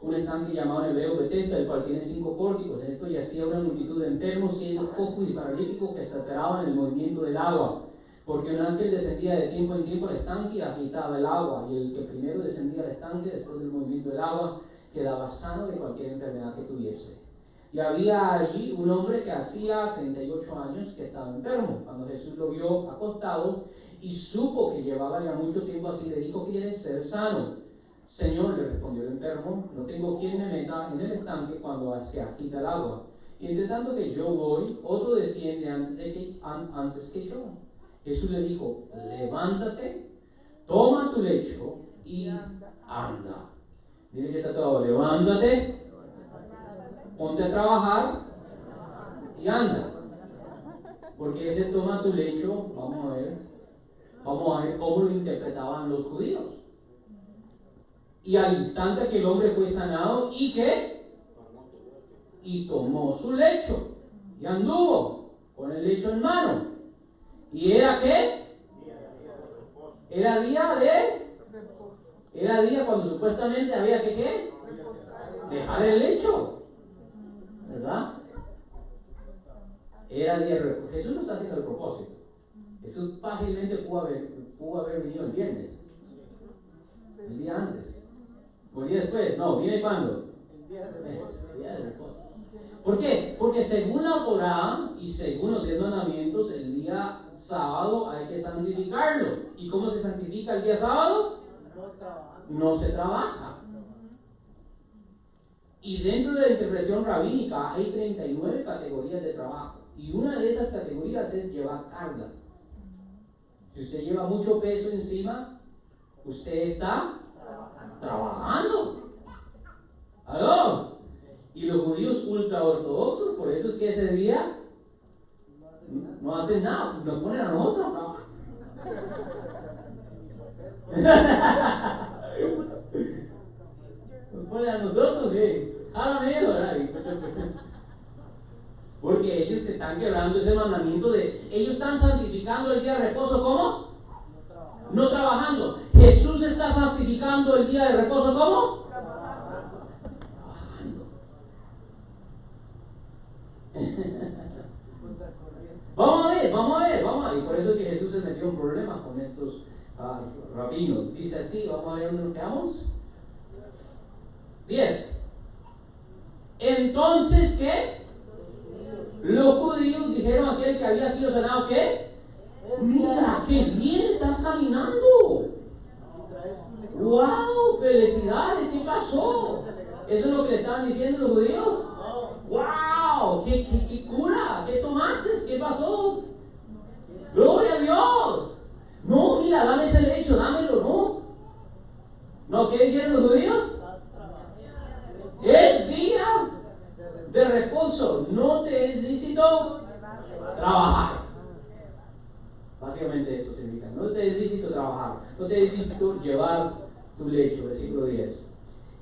un estanque llamado en hebreo Betesda, el cual tiene 5 pórticos. En esto yacía una multitud de enfermos, ciegos, cojos y paralíticos que se alteraban en el movimiento del agua. Porque un ángel descendía de tiempo en tiempo al estanque y agitaba el agua. Y el que primero descendía al estanque, después del movimiento del agua, quedaba sano de cualquier enfermedad que tuviese. Y había allí un hombre que hacía 38 años que estaba enfermo. Cuando Jesús lo vio acostado y supo que llevaba ya mucho tiempo así, le dijo: ¿quieres ser sano? Señor, le respondió el enfermo, no tengo quien me meta en el estanque cuando se agita el agua. Y entre tanto que yo voy, otro desciende antes que yo. Jesús le dijo: levántate, toma tu lecho y anda. Dile que está todo: levántate, ponte a trabajar y anda. Porque ese toma tu lecho, vamos a ver cómo lo interpretaban los judíos. Y al instante que el hombre fue sanado, ¿y qué? Y tomó su lecho y anduvo con el lecho en mano. ¿Y era qué? Era día cuando supuestamente había que ¿qué? Dejar el lecho, ¿verdad? Era día de reposo. Jesús no está haciendo el propósito. Jesús fácilmente pudo haber venido el viernes, el día antes, o el día después. No, ¿viene cuándo? El día de reposo. ¿Por qué? Porque según la Torá y según los 10 mandamientos, el día sábado hay que santificarlo. ¿Y cómo se santifica el día sábado? No se trabaja. Y dentro de la interpretación rabínica hay 39 categorías de trabajo. Y una de esas categorías es llevar carga. Si usted lleva mucho peso encima, usted está trabajando. ¿Aló? Y los judíos ultra ortodoxos, por eso es que ese día no hacen nada, nos ponen a nosotros a trabajar. Nos ponen a nosotros, sí. Hágame eso, ¿verdad? Porque ellos se están quebrando ese mandamiento de... Ellos están santificando el día de reposo, ¿cómo? No trabajando. Jesús está santificando el día de reposo, ¿cómo? Trabajando. Vamos a ver. Y por eso es que Jesús se metió en problemas con estos rabinos. Dice así, vamos a ver dónde nos quedamos. 10. Entonces, ¿qué? Los judíos dijeron a aquel que había sido sanado, ¿qué? Mira, qué bien estás caminando. ¡Wow! ¡Felicidades! ¿Qué pasó? ¿Eso es lo que le estaban diciendo los judíos? ¡Wow! ¡Qué cura! ¿Qué tomaste? ¿Qué pasó? ¡Gloria a Dios! No, mira, dame ese lecho, dámelo, ¿no? ¿No? ¿Qué dijeron los judíos? El día de reposo no te es lícito trabajar. Básicamente eso significa, no te es lícito trabajar, no te es lícito llevar tu lecho. Versículo 10.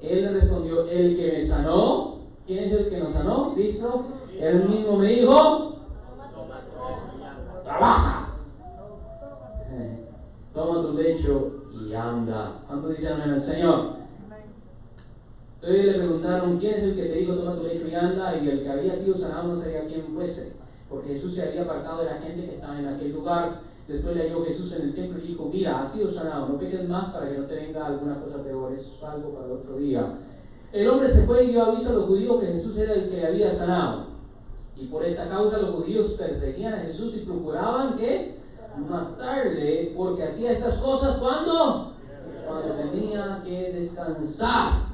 Él le respondió, el que me sanó. ¿Quién es el que nos sanó? Cristo. Él mismo me dijo, trabaja, toma tu lecho y anda. ¿Cuántos dicen amén al Señor? Entonces le preguntaron, ¿quién es el que te dijo toma tu lecho y anda? Y el que había sido sanado no sabía quién fuese, porque Jesús se había apartado de la gente que estaba en aquel lugar. Después le halló Jesús en el templo y dijo, mira, has sido sanado, no peques más para que no te venga alguna cosa peor. Eso es algo para el otro día. El hombre se fue y dio aviso a los judíos que Jesús era el que le había sanado. Y por esta causa los judíos perseguían a Jesús y procuraban que matarle, porque hacía estas cosas cuando tenía que descansar.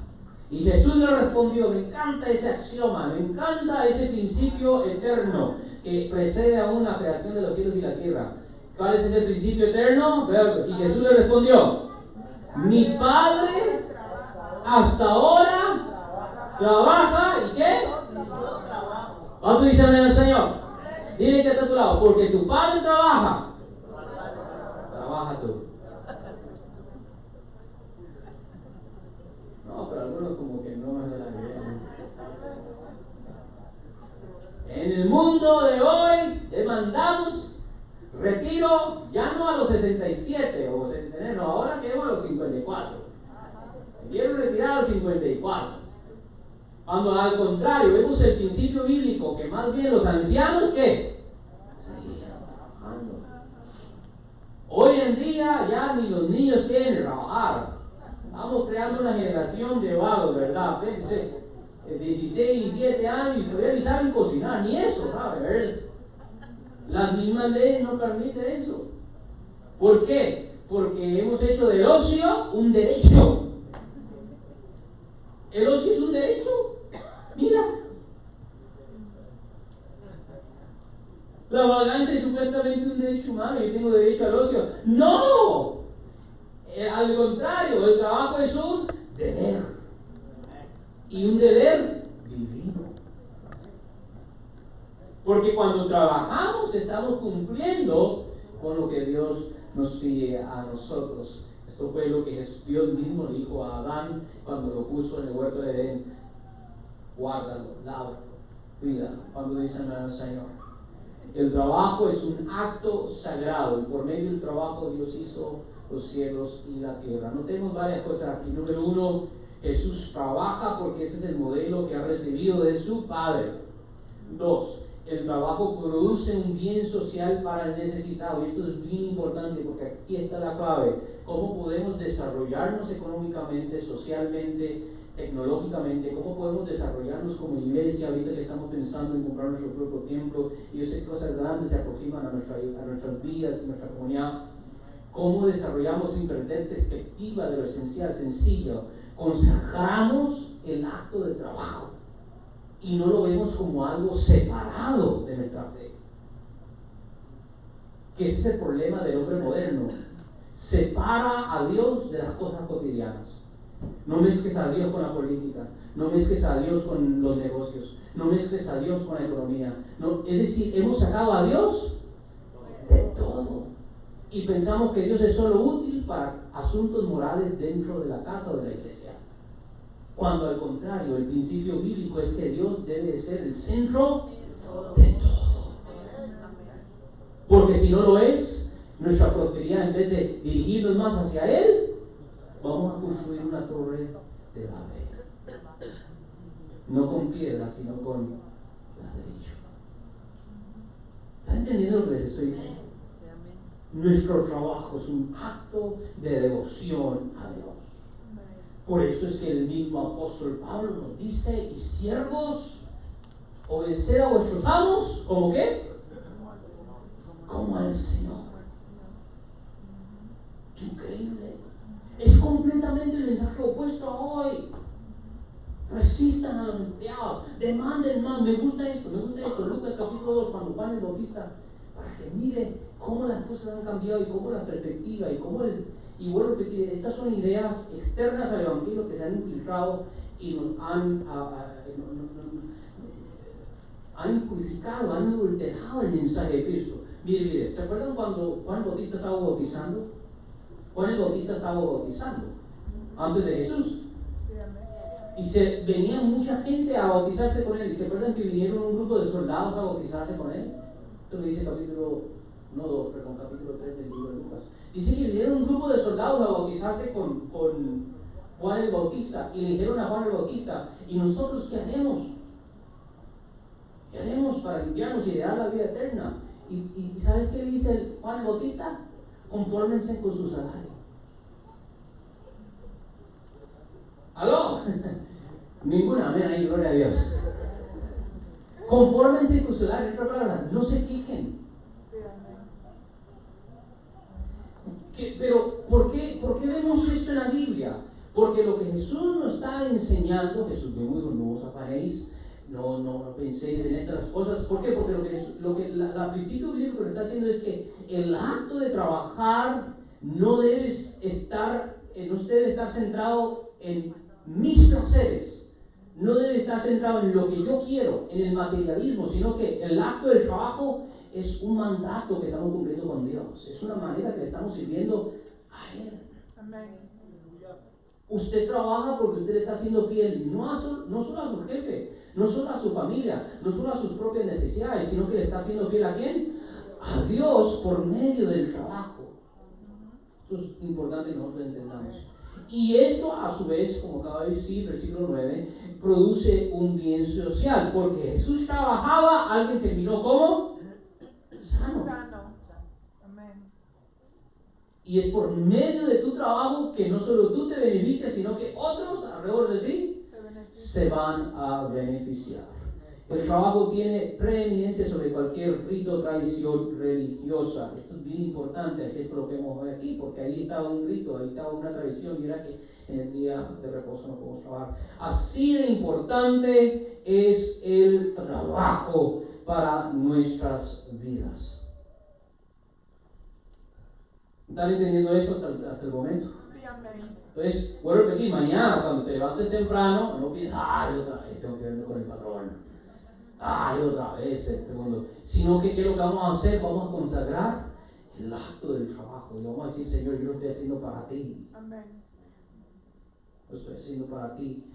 Y Jesús le respondió, me encanta ese axioma, me encanta ese principio eterno que precede aún la creación de los cielos y la tierra. ¿Cuál es ese principio eterno? Y Jesús le respondió, mi Padre hasta ahora trabaja, ¿y qué? ¿Cuánto dice amén al Señor? Dile que está a tu lado, porque tu Padre trabaja tú. No, pero algunos como que no es de la idea. En el mundo de hoy demandamos retiro ya no a los 67 o 69, no, ahora queremos a los 54. Quiero retirar a los 54. Cuando al contrario vemos el principio bíblico que más bien los ancianos ¿qué? Seguían trabajando. Hoy en día ya ni los niños quieren trabajar. Estamos creando una generación de vagos, ¿verdad? 16, 17 años y todavía ni saben cocinar, ni eso, ¿sabes? Las mismas leyes no permiten eso. ¿Por qué? Porque hemos hecho del ocio un derecho. ¿El ocio es un derecho? Mira. La vagancia es supuestamente un derecho humano, yo tengo derecho al ocio. ¡No! Al contrario, el trabajo es un deber. Y un deber divino. Porque cuando trabajamos estamos cumpliendo con lo que Dios nos pide a nosotros. Esto fue lo que Dios mismo le dijo a Adán cuando lo puso en el huerto de Edén. Guárdalo, lávalo, cuídalo. Cuando dicen al Señor. El trabajo es un acto sagrado y por medio del trabajo Dios hizo los cielos y la tierra. Notemos varias cosas aquí. Número uno, Jesús trabaja porque ese es el modelo que ha recibido de su Padre. Dos, el trabajo produce un bien social para el necesitado. Y esto es bien importante porque aquí está la clave. ¿Cómo podemos desarrollarnos económicamente, socialmente, tecnológicamente? ¿Cómo podemos desarrollarnos como iglesia ahorita que estamos pensando en comprar nuestro propio templo? Y yo sé que cosas grandes se aproximan a nuestras vidas, a nuestra comunidad. ¿Cómo desarrollamos sin perder perspectiva de lo esencial, sencillo? Consagramos el acto de trabajo y no lo vemos como algo separado de nuestra fe. Que ese es el problema del hombre moderno. Separa a Dios de las cosas cotidianas. No mezcles a Dios con la política, no mezcles a Dios con los negocios, no mezcles a Dios con la economía. No, es decir, hemos sacado a Dios de todo y pensamos que Dios es solo útil para asuntos morales dentro de la casa o de la iglesia. Cuando al contrario, el principio bíblico es que Dios debe ser el centro de todo. Porque si no lo es, nuestra prosperidad, en vez de dirigirnos más hacia Él, vamos a construir una torre de Babel. No con piedra, sino con ladrillo. ¿Están entendiendo lo que les estoy diciendo? Nuestro trabajo es un acto de devoción a Dios. Por eso es que el mismo apóstol Pablo nos dice: y siervos, obedeced a vuestros amos, ¿como qué? Como al Señor. Increíble. Es completamente el mensaje opuesto a hoy. Resistan a los empleados, demanden más. Me gusta esto. Lucas capítulo 2, cuando Juan el Bautista, para que mire cómo las cosas han cambiado y cómo la perspectiva y cómo y vuelvo a repetir, estas son ideas externas al evangelio que se han infiltrado y nos han impurificado, han adulterado el mensaje de Cristo. Mire, ¿se acuerdan cuando Juan el Bautista estaba bautizando? Juan el Bautista estaba bautizando antes de Jesús. Y venía mucha gente a bautizarse con él. ¿Y se acuerdan que vinieron un grupo de soldados a bautizarse con él? Esto lo dice capítulo 3 del libro de Lucas. Dice que vinieron un grupo de soldados a bautizarse con Juan el Bautista. Y le dijeron a Juan el Bautista: ¿y nosotros qué haremos? ¿Qué haremos para limpiarnos y heredar la vida eterna? ¿Y sabes qué dice Juan el Bautista? Confórmense con su salario. ¿Aló? Ninguna, amén, ahí, gloria a Dios. Confórmense con su salario, en otra palabra, no se quejen. Pero, ¿por qué vemos esto en la Biblia? Porque lo que Jesús nos está enseñando, Jesús me dijo: no os afanéis, no penséis en estas cosas. ¿Por qué? Porque el principio bíblico que está haciendo es que el acto de trabajar no debe estar centrado en mis placeres, no debe estar centrado en lo que yo quiero, en el materialismo, sino que el acto del trabajo es un mandato que estamos cumpliendo con Dios, es una manera que le estamos sirviendo a Él. Amén. Usted trabaja porque usted está siendo fiel, no solo a su jefe, no solo a su familia, no solo a sus propias necesidades, sino que le está siendo fiel ¿a quién? A Dios por medio del trabajo. Esto es importante que nosotros entendamos. Y esto a su vez, como acaba de decir, versículo 9, produce un bien social, porque Jesús trabajaba, alguien terminó como sano. Amén. Y es por medio de tu trabajo que no solo tú te beneficias, sino que otros alrededor de ti se van a beneficiar. El trabajo tiene preeminencia sobre cualquier rito o tradición religiosa. Esto es bien importante, esto lo vemos hoy aquí, porque ahí estaba un rito, ahí estaba una tradición, y era que en el día de reposo no podemos trabajar. Así de importante es el trabajo para nuestras vidas. ¿Están entendiendo esto hasta el momento? Sí, amén. Entonces, vuelvo a repetir, mañana cuando te levantes temprano, no pienses: ay, otra vez tengo que verme con el patrón. Ay, otra vez, sino que ¿qué es lo que vamos a hacer? Vamos a consagrar el acto del trabajo. Y vamos a decir, Señor, yo lo estoy haciendo para ti. Amén. Lo estoy haciendo para ti.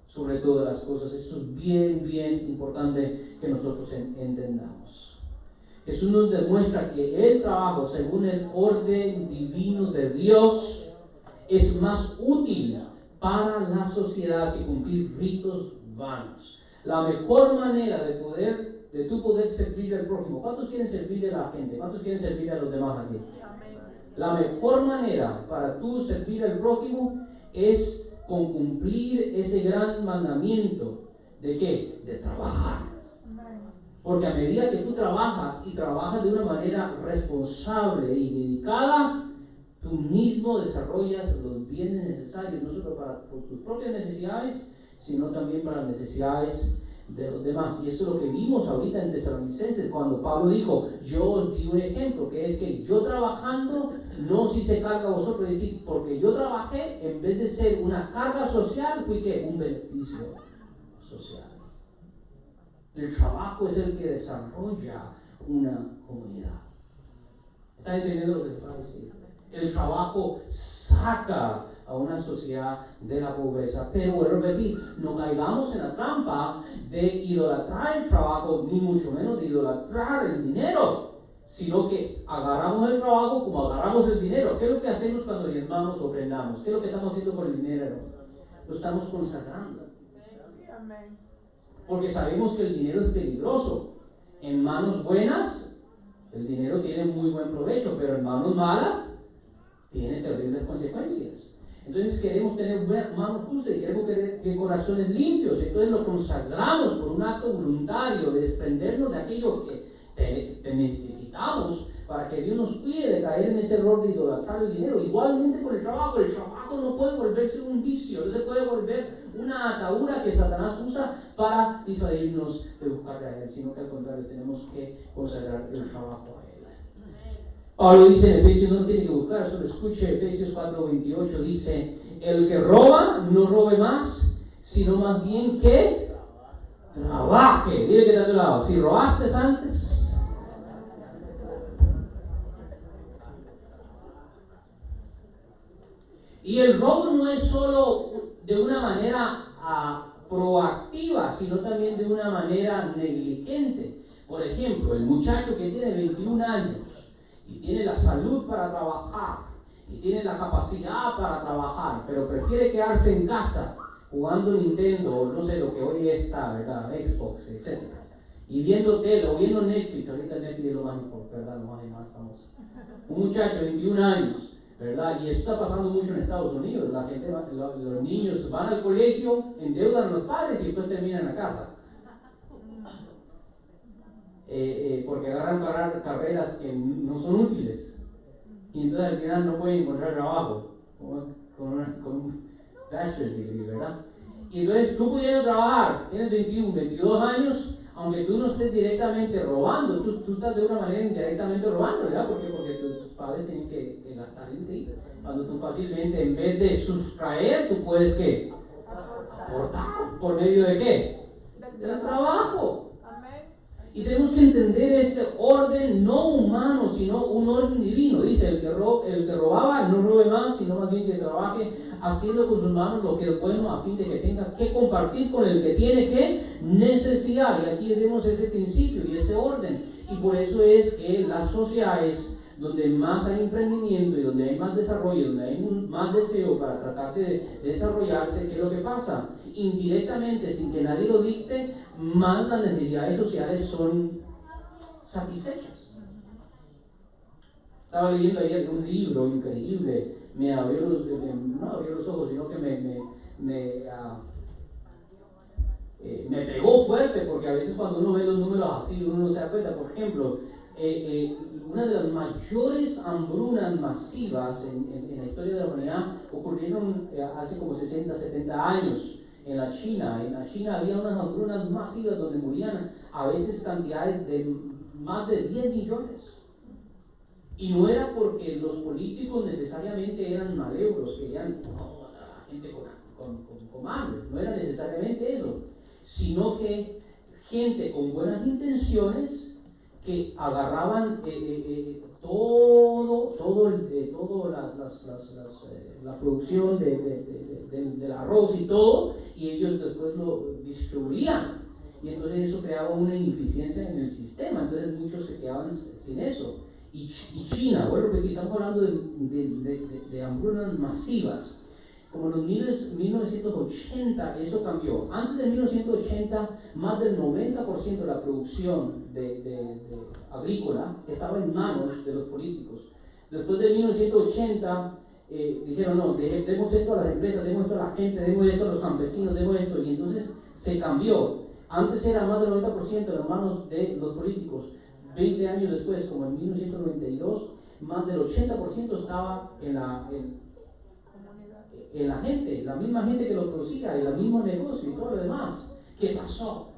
Sobre todas las cosas, esto es bien, bien importante que nosotros entendamos. Jesús nos demuestra que el trabajo, según el orden divino de Dios, es más útil para la sociedad que cumplir ritos vanos. La mejor manera de tú poder servir al prójimo. ¿Cuántos quieren servirle a la gente? ¿Cuántos quieren servirle a los demás aquí? La mejor manera para tú servir al prójimo es con cumplir ese gran mandamiento. ¿De qué? De trabajar. Porque a medida que tú trabajas y trabajas de una manera responsable y dedicada, tú mismo desarrollas los bienes necesarios, no solo para tus propias necesidades, sino también para las necesidades de los demás. Y eso es lo que vimos ahorita en Tesalonicenses, cuando Pablo dijo, yo os di un ejemplo, que es que yo trabajando, no os hice carga a vosotros, es decir, porque yo trabajé, en vez de ser una carga social, fui que un beneficio social. El trabajo es el que desarrolla una comunidad. ¿Están entendiendo lo que se va a decir? El trabajo saca a una sociedad de la pobreza. Pero vuelvo a repetir, no caigamos en la trampa de idolatrar el trabajo, ni mucho menos de idolatrar el dinero, sino que agarramos el trabajo como agarramos el dinero. ¿Qué es lo que hacemos cuando diezmamos o ofrendamos? ¿Qué es lo que estamos haciendo con el dinero? Lo estamos consagrando. Porque sabemos que el dinero es peligroso. En manos buenas, el dinero tiene muy buen provecho, pero en manos malas, tiene terribles consecuencias. Entonces queremos tener manos justas y queremos tener corazones limpios. Entonces lo consagramos por un acto voluntario de desprendernos de aquello que necesitamos para que Dios nos cuide de caer en ese error de idolatrar el dinero. Igualmente con el trabajo no puede volverse un vicio, no se puede volver una atadura que Satanás usa para disuadirnos de buscarle a Él, sino que al contrario tenemos que consagrar el trabajo a Él. Pablo dice en Efesios, no tiene que buscar, solo escuche Efesios 4:28, dice, el que roba, no robe más, sino más bien que trabaje. Dile que está a tu lado, si robaste antes, y el robo no es solo de una manera proactiva, sino también de una manera negligente. Por ejemplo, el muchacho que tiene 21 años, y tiene la salud para trabajar, y tiene la capacidad para trabajar, pero prefiere quedarse en casa jugando Nintendo, o no sé lo que hoy está, ¿verdad? Xbox, etc. Y viendo tele, o viendo Netflix, ahorita Netflix es lo más importante, ¿verdad? Lo más famoso. Un muchacho de 21 años, ¿verdad? Y eso está pasando mucho en Estados Unidos. La gente, los niños van al colegio, endeudan a los padres y después terminan en la casa. Porque agarran carreras que no son útiles y entonces al final no pueden encontrar trabajo con un bachelor's degree, ¿verdad? Y entonces tú pudiendo trabajar, tienes 21, 22 años, aunque tú no estés directamente robando, tú estás de una manera indirectamente robando, ¿verdad? ¿Por qué? Porque tus padres tienen que gastar en ti. Cuando tú fácilmente, en vez de sustraer, tú puedes ¿qué? Aportar. ¿Por medio de qué? Del trabajo. Y tenemos que entender este orden no humano, sino un orden divino. Dice, el que robaba no robe más, sino más bien que trabaje haciendo con sus manos lo que es bueno, a fin de que tenga que compartir con el que tiene que necesidad. Y aquí vemos ese principio y ese orden. Y por eso es que las sociedades donde más hay emprendimiento y donde hay más desarrollo, donde hay más deseo para tratar de desarrollarse, ¿qué es lo que pasa? Indirectamente, sin que nadie lo dicte, más las necesidades sociales son satisfechas. Estaba leyendo ayer un libro increíble, me abrió no abrió los ojos, sino que me pegó fuerte, porque a veces cuando uno ve los números así, uno no se da cuenta. Por ejemplo, una de las mayores hambrunas masivas en la historia de la humanidad ocurrieron hace como 60, 70 años en la China. En la China había unas hambrunas masivas donde morían a veces cantidades de más de 10 millones. Y no era porque los políticos necesariamente eran malévolos, querían a la gente con hambre, no era necesariamente eso, sino que gente con buenas intenciones que agarraban todo la producción del arroz y todo, y ellos después lo distribuían. Y entonces eso creaba una ineficiencia en el sistema, entonces muchos se quedaban sin eso. Y China, bueno, porque estamos hablando de hambrunas masivas. Como en los 1980 eso cambió. Antes de 1980, más del 90% de la producción agrícola estaba en manos de los políticos. Después de 1980, dijeron, no, demos esto a las empresas, demos esto a la gente, demos esto a los campesinos, demos esto. Y entonces se cambió. Antes era más del 90% en las manos de los políticos. 20 años después, como en 1992, más del 80% estaba en la gente, la misma gente que lo producía, y el mismo negocio y todo lo demás. ¿Qué pasó?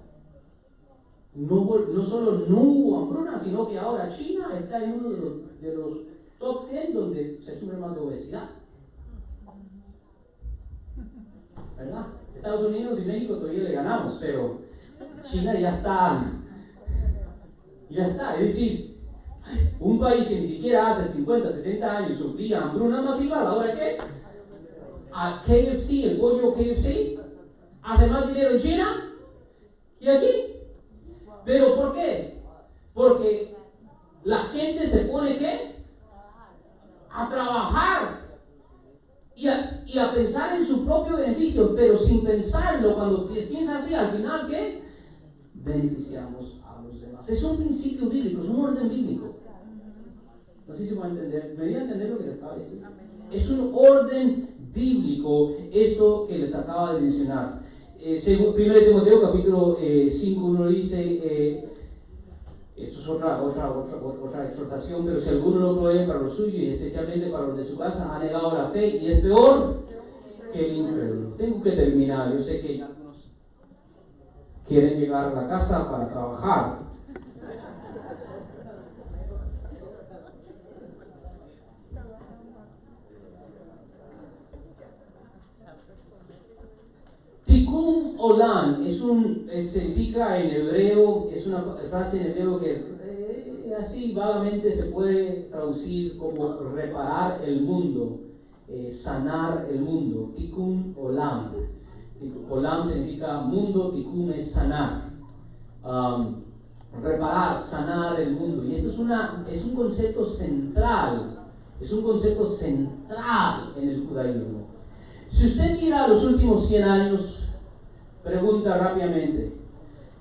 No solo no hubo hambruna, sino que ahora China está en uno de los top 10 donde se sufre más de obesidad. ¿Verdad? Estados Unidos y México todavía le ganamos, pero China ya está. Es decir, un país que ni siquiera hace 50, 60 años sufría hambruna masiva, ¿ahora qué? A KFC, el pollo KFC, hace más dinero en China que aquí. ¿Pero por qué? Porque la gente se pone ¿qué? A trabajar y a pensar en su propio beneficio, pero sin pensarlo. Cuando piensa así, al final ¿qué? Beneficiamos a los demás. Es un principio bíblico, es un orden bíblico. No sé si van a entender. ¿Me voy a entender lo que les acabo de decir? Es un orden bíblico esto que les acaba de mencionar. Según 1 Timoteo capítulo 5, uno dice, esto es otra exhortación, pero si alguno no provee para lo suyo y especialmente para los de su casa, ha negado la fe y es peor que el incrédulo. Tengo que terminar. Yo sé que algunos quieren llegar a la casa para trabajar. Tikkun Olam significa en hebreo, es una frase en hebreo que así vagamente se puede traducir como reparar el mundo, sanar el mundo. Tikkun Olam. Olam significa mundo, Tikkun es sanar. Reparar, sanar el mundo. Y esto es un concepto central. Es un concepto central en el judaísmo. Si usted mira los últimos 100 años, pregunta rápidamente,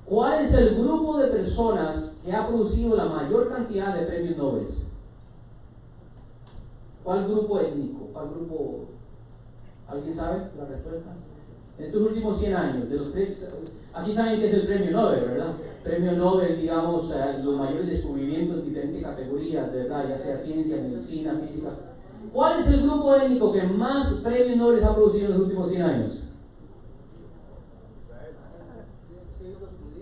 ¿cuál es el grupo de personas que ha producido la mayor cantidad de premios Nobel? ¿Cuál grupo étnico? ¿Cuál grupo? ¿Alguien sabe la respuesta? En estos últimos 100 años, aquí saben que es el premio Nobel, ¿verdad? Premio Nobel, digamos, los mayores descubrimientos en diferentes categorías, ¿verdad? Ya sea ciencia, medicina, física. ¿Cuál es el grupo étnico que más premios Nobel ha producido en los últimos 100 años?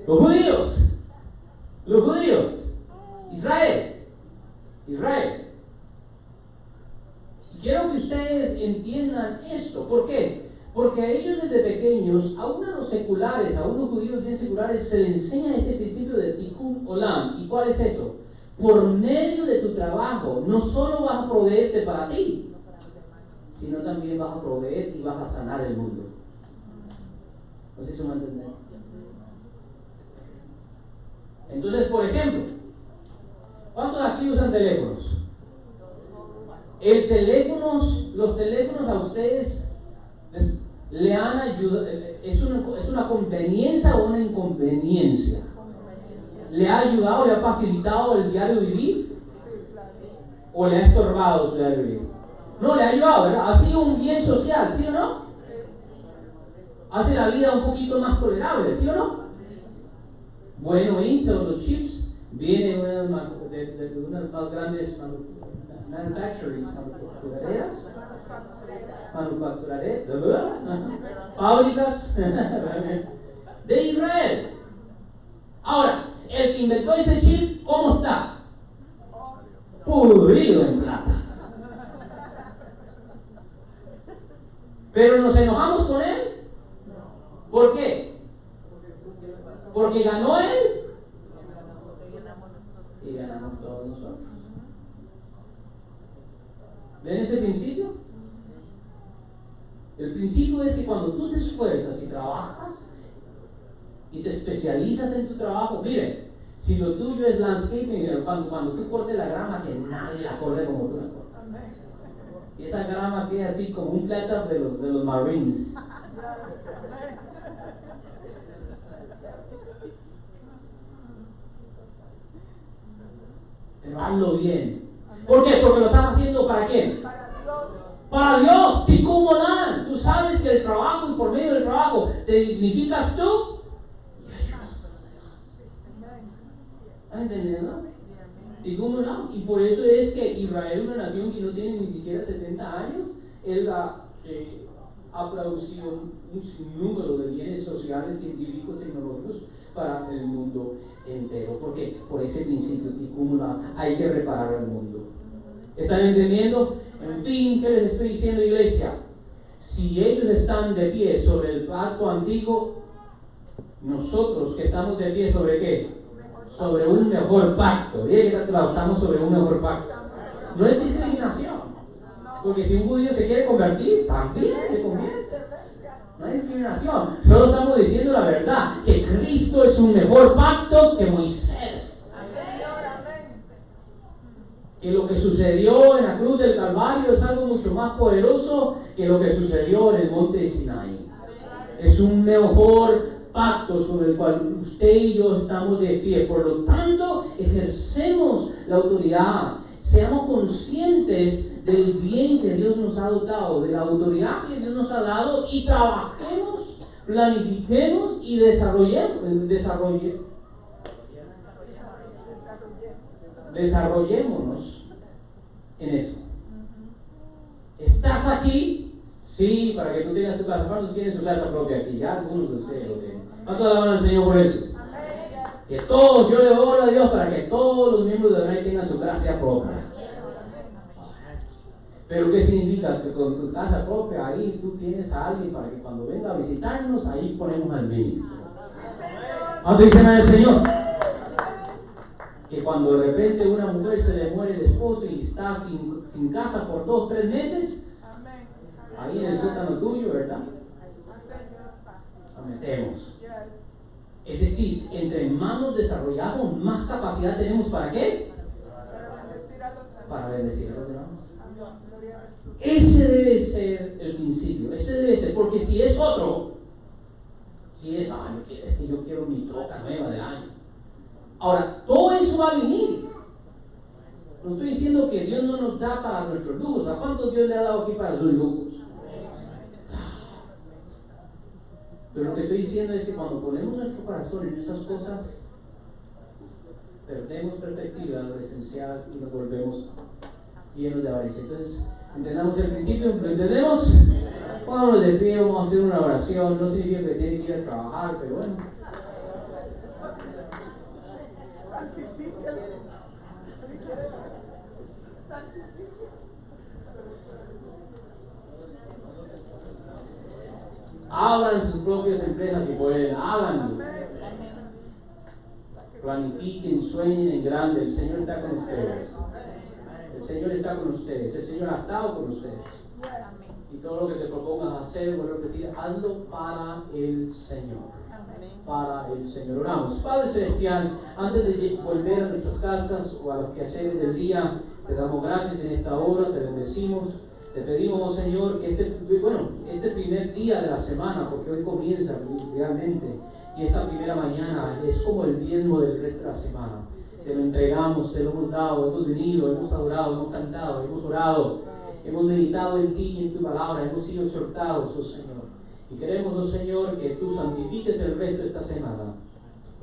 Los judíos. Los judíos. Israel. Y quiero que ustedes entiendan esto. ¿Por qué? Porque a ellos desde pequeños, aún a los seculares, a unos judíos bien seculares, se les enseña este principio de Tikkun Olam. ¿Y cuál es eso? Por medio de tu trabajo, no solo vas a proveerte para ti, sino también vas a proveer y vas a sanar el mundo. No sé si me entienden. Entonces, por ejemplo, ¿cuántos aquí usan teléfonos? Los teléfonos a ustedes le han ayudado. ¿Es una conveniencia o una inconveniencia? ¿Le ha ayudado, le ha facilitado el diario vivir? ¿O le ha estorbado su diario vivir? No, le ha ayudado, ¿verdad? Ha sido un bien social, ¿sí o no? Hace la vida un poquito más tolerable, ¿sí o no? Bueno, Intel, los chips, vienen de unas más grandes fábricas de Israel. Ahora, el que inventó ese chip, ¿cómo está? Pudrido en plata. Pero nos enojamos con él. ¿Por qué? Porque ganó él y ganamos todos nosotros. ¿Ven ese principio? El principio es que cuando tú te esfuerzas y trabajas y te especializas en tu trabajo, miren, si lo tuyo es landscaping, cuando tú cortes la grama, que nadie la corte como tú la cortas. Y esa grama queda así como un flat top de los Marines. Pero hazlo bien. ¿Por qué? Porque lo estás haciendo ¿para quién? Para Dios. Tikkun Olam. Tú sabes que el trabajo y por medio del trabajo te dignificas tú. ¿Están entendiendo? Tikkun Olam. Y por eso es que Israel, una nación que no tiene ni siquiera 70 años, es la que ha producido un sinnúmero de bienes sociales, científicos, tecnológicos para el mundo entero. ¿Por qué? Por ese principio, Tikkun Olam, hay que reparar el mundo. ¿Están entendiendo? En fin, ¿qué les estoy diciendo, iglesia? Si ellos están de pie sobre el pacto antiguo, nosotros que estamos de pie ¿sobre qué? Sobre un mejor pacto. Miren que estamos sobre un mejor pacto. No es discriminación. Porque si un judío se quiere convertir, también se convierte. No hay discriminación. Solo estamos diciendo la verdad, que Cristo es un mejor pacto que Moisés. Que lo que sucedió en la cruz del Calvario es algo mucho más poderoso que lo que sucedió en el monte de Sinaí. Es un mejor pacto sobre el cual usted y yo estamos de pie. Por lo tanto, ejercemos la autoridad. Seamos conscientes del bien que Dios nos ha dotado, de la autoridad que Dios nos ha dado, y trabajemos, planifiquemos y desarrollémonos en eso. ¿Estás aquí? Sí, para que tú tengas tu casa. ¿Cuántos tienen su casa propia aquí? Ya algunos de ustedes lo tienen. ¿Cuántos alaban al Señor por eso? Que todos, yo le oro a Dios para que todos los miembros de la Rey tengan su casa propia. Pero ¿qué significa? Que con tu casa propia ahí tú tienes a alguien para que cuando venga a visitarnos, ahí ponemos al ministro. ¿Cuánto dicen al Señor? Que cuando de repente una mujer se le muere el esposo y está sin casa por 2 o 3 meses, ahí en el sótano tuyo, ¿verdad? La metemos. Es decir, entre más nos desarrollamos, más capacidad tenemos ¿para qué? Para bendecir a los demás. Ese debe ser el principio, ese debe ser, porque si es otro, si es, es que yo quiero mi troca nueva del año. Ahora, todo eso va a venir. No estoy diciendo que Dios no nos da para nuestros lujos. ¿A cuántos Dios le ha dado aquí para sus lujos? Pero lo que estoy diciendo es que cuando ponemos nuestro corazón en esas cosas, perdemos perspectiva de lo esencial y nos volvemos llenos de avaricia. Entonces, ¿entendamos el principio? ¿Lo entendemos? Vámonos de pie, vamos a hacer una oración. No significa que tienen que ir a trabajar, pero bueno. Abran sus propias empresas si pueden, háganlo. Planifiquen, sueñen en grande. El Señor está con ustedes. El Señor está con ustedes. El Señor ha estado con ustedes. Y todo lo que te propongas hacer, vuelvo a repetir, hazlo para el Señor. Para el Señor. Oramos. Padre Celestial, antes de volver a nuestras casas o a los quehaceres del día, te damos gracias en esta hora, te bendecimos. Te pedimos, oh Señor, que este primer día de la semana, porque hoy comienza realmente, y esta primera mañana es como el diezmo del resto de la semana. Te lo entregamos, te lo hemos dado, hemos venido, hemos adorado, hemos cantado, hemos orado, hemos meditado en ti y en tu palabra, hemos sido exhortados, oh Señor. Y queremos, oh Señor, que tú santifiques el resto de esta semana.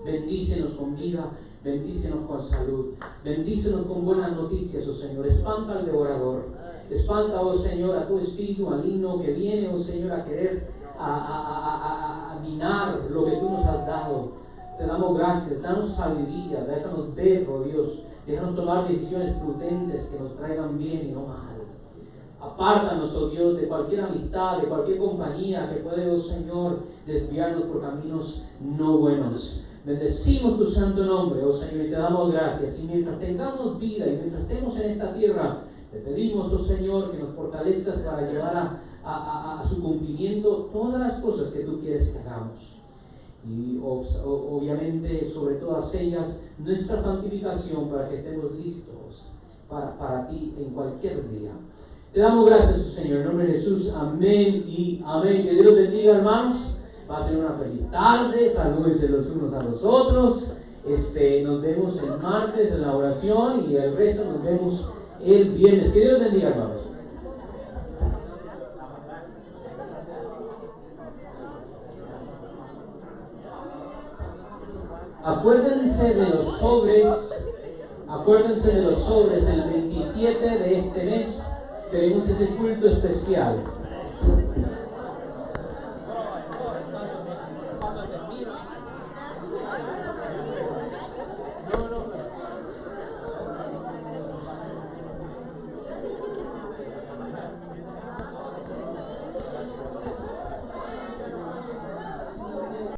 Bendícenos con vida, bendícenos con salud, bendícenos con buenas noticias, oh Señor. Espanta al devorador. Espanta, oh Señor, a tu espíritu maligno que viene, oh Señor, a querer a minar lo que tú nos has dado. Te damos gracias, danos sabiduría, déjanos ver, oh Dios, déjanos tomar decisiones prudentes que nos traigan bien y no mal. Apártanos, oh Dios, de cualquier amistad, de cualquier compañía que puede, oh Señor, desviarnos por caminos no buenos. Bendecimos tu santo nombre, oh Señor, y te damos gracias. Y mientras tengamos vida y mientras estemos en esta tierra, Te pedimos, oh Señor, que nos fortalezcas para llevar a su cumplimiento todas las cosas que tú quieres que hagamos. Y obviamente, sobre todas ellas, nuestra santificación para que estemos listos para ti en cualquier día. Te damos gracias, oh Señor, en nombre de Jesús. Amén y amén. Que Dios los bendiga, hermanos. Pasen una feliz tarde, salúdense los unos a los otros. Nos vemos el martes en la oración y el resto nos vemos el viernes. Que Dios los bendiga, hermanos. Acuérdense de los sobres, el 27 de este mes tenemos ese culto especial.